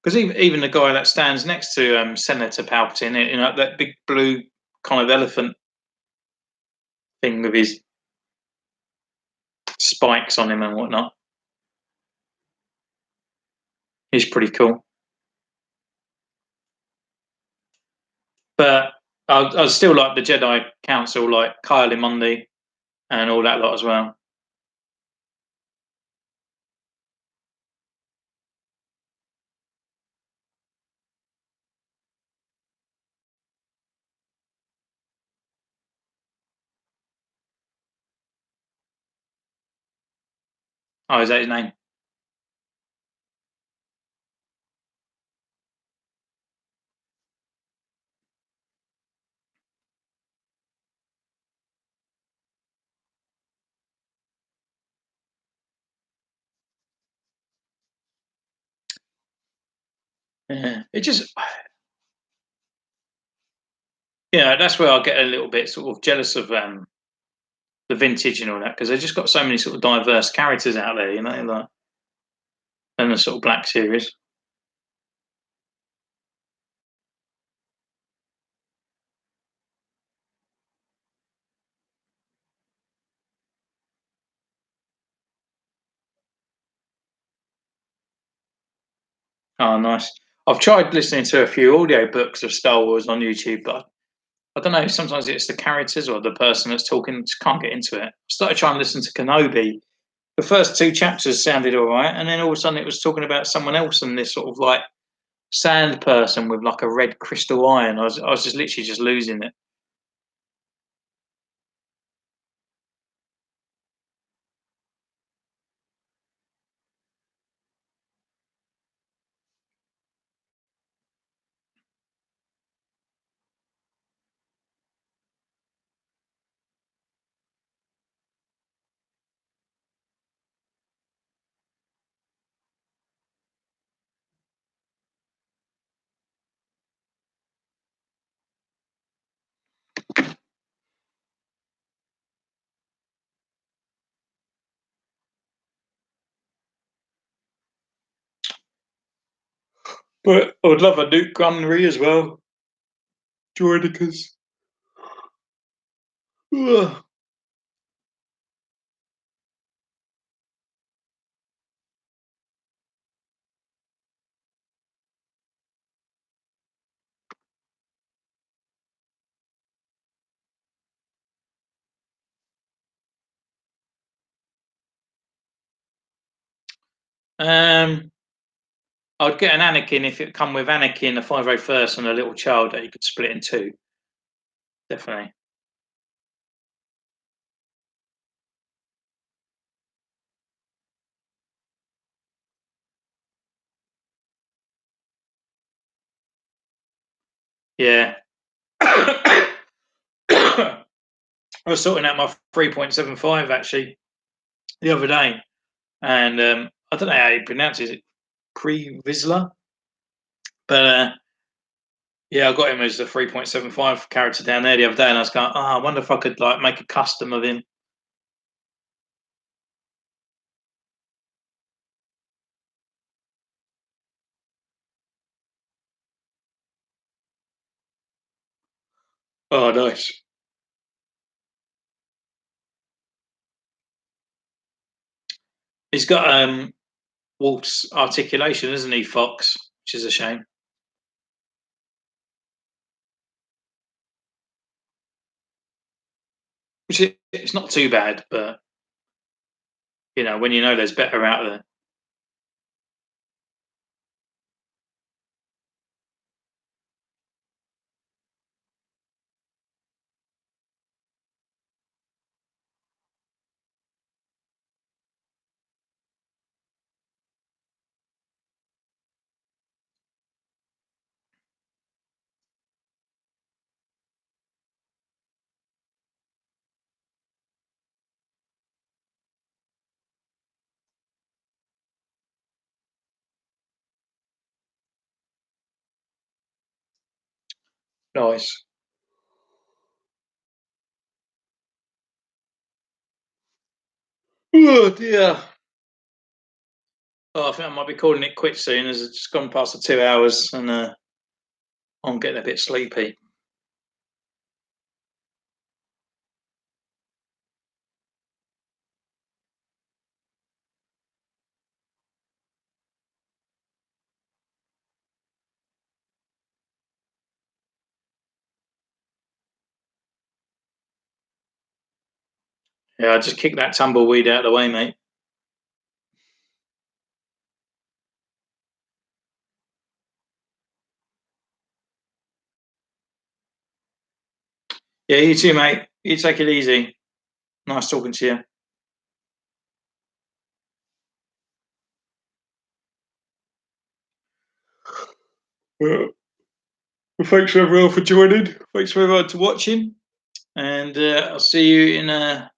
Because even the guy that stands next to Senator Palpatine, you know, that big blue kind of elephant thing with his spikes on him and whatnot, he's pretty cool. But I still like the Jedi Council, like Kyle Mundi and all that lot as well. Oh, is that his name? Yeah. It just, yeah, that's where I get a little bit sort of jealous of the vintage and all that because they've just got so many sort of diverse characters out there, you know, like and the sort of Black series. Oh, nice. I've tried listening to a few audio books of Star Wars on YouTube, but I don't know. Sometimes it's the characters or the person that's talking. Just can't get into it. I started trying to listen to Kenobi. The first 2 chapters sounded all right, and then all of a sudden it was talking about someone else and this sort of like sand person with like a red crystal eye, and I was just literally just losing it. But I would love a Nuke Gunnery as well. Droidicas. Ugh. Um, I'd get an Anakin if it come with Anakin, a 501st, and a little child that you could split in two. Definitely. Yeah. I was sorting out my 3.75 actually. the other day, and I don't know how you pronounce it. Pre-Vizsla, but yeah, I got him as the 3.75 character down there the other day, and I was going, oh, I wonder if I could like make a custom of him. Oh, nice. He's got Wolf's articulation, isn't he, Fox? Which is a shame. It's not too bad, but when you know there's better out there. Nice. Oh dear. Oh, I think I might be calling it quits soon, as it's just gone past the 2 hours, and I'm getting a bit sleepy. Yeah, I just kicked that tumbleweed out of the way, mate. Yeah, you too, mate. You take it easy. Nice talking to you. Well, thanks for everyone for joining. Thanks for everyone to watching, and I'll see you in a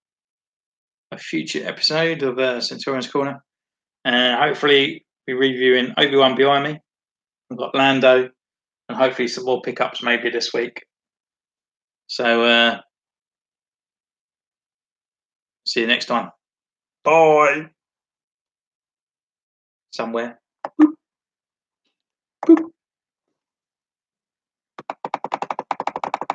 future episode of Centurion's Corner. Hopefully, be reviewing Obi-Wan behind me. I've got Lando, and hopefully some more pickups maybe this week. So, see you next time. Bye. Somewhere. Boop. Boop.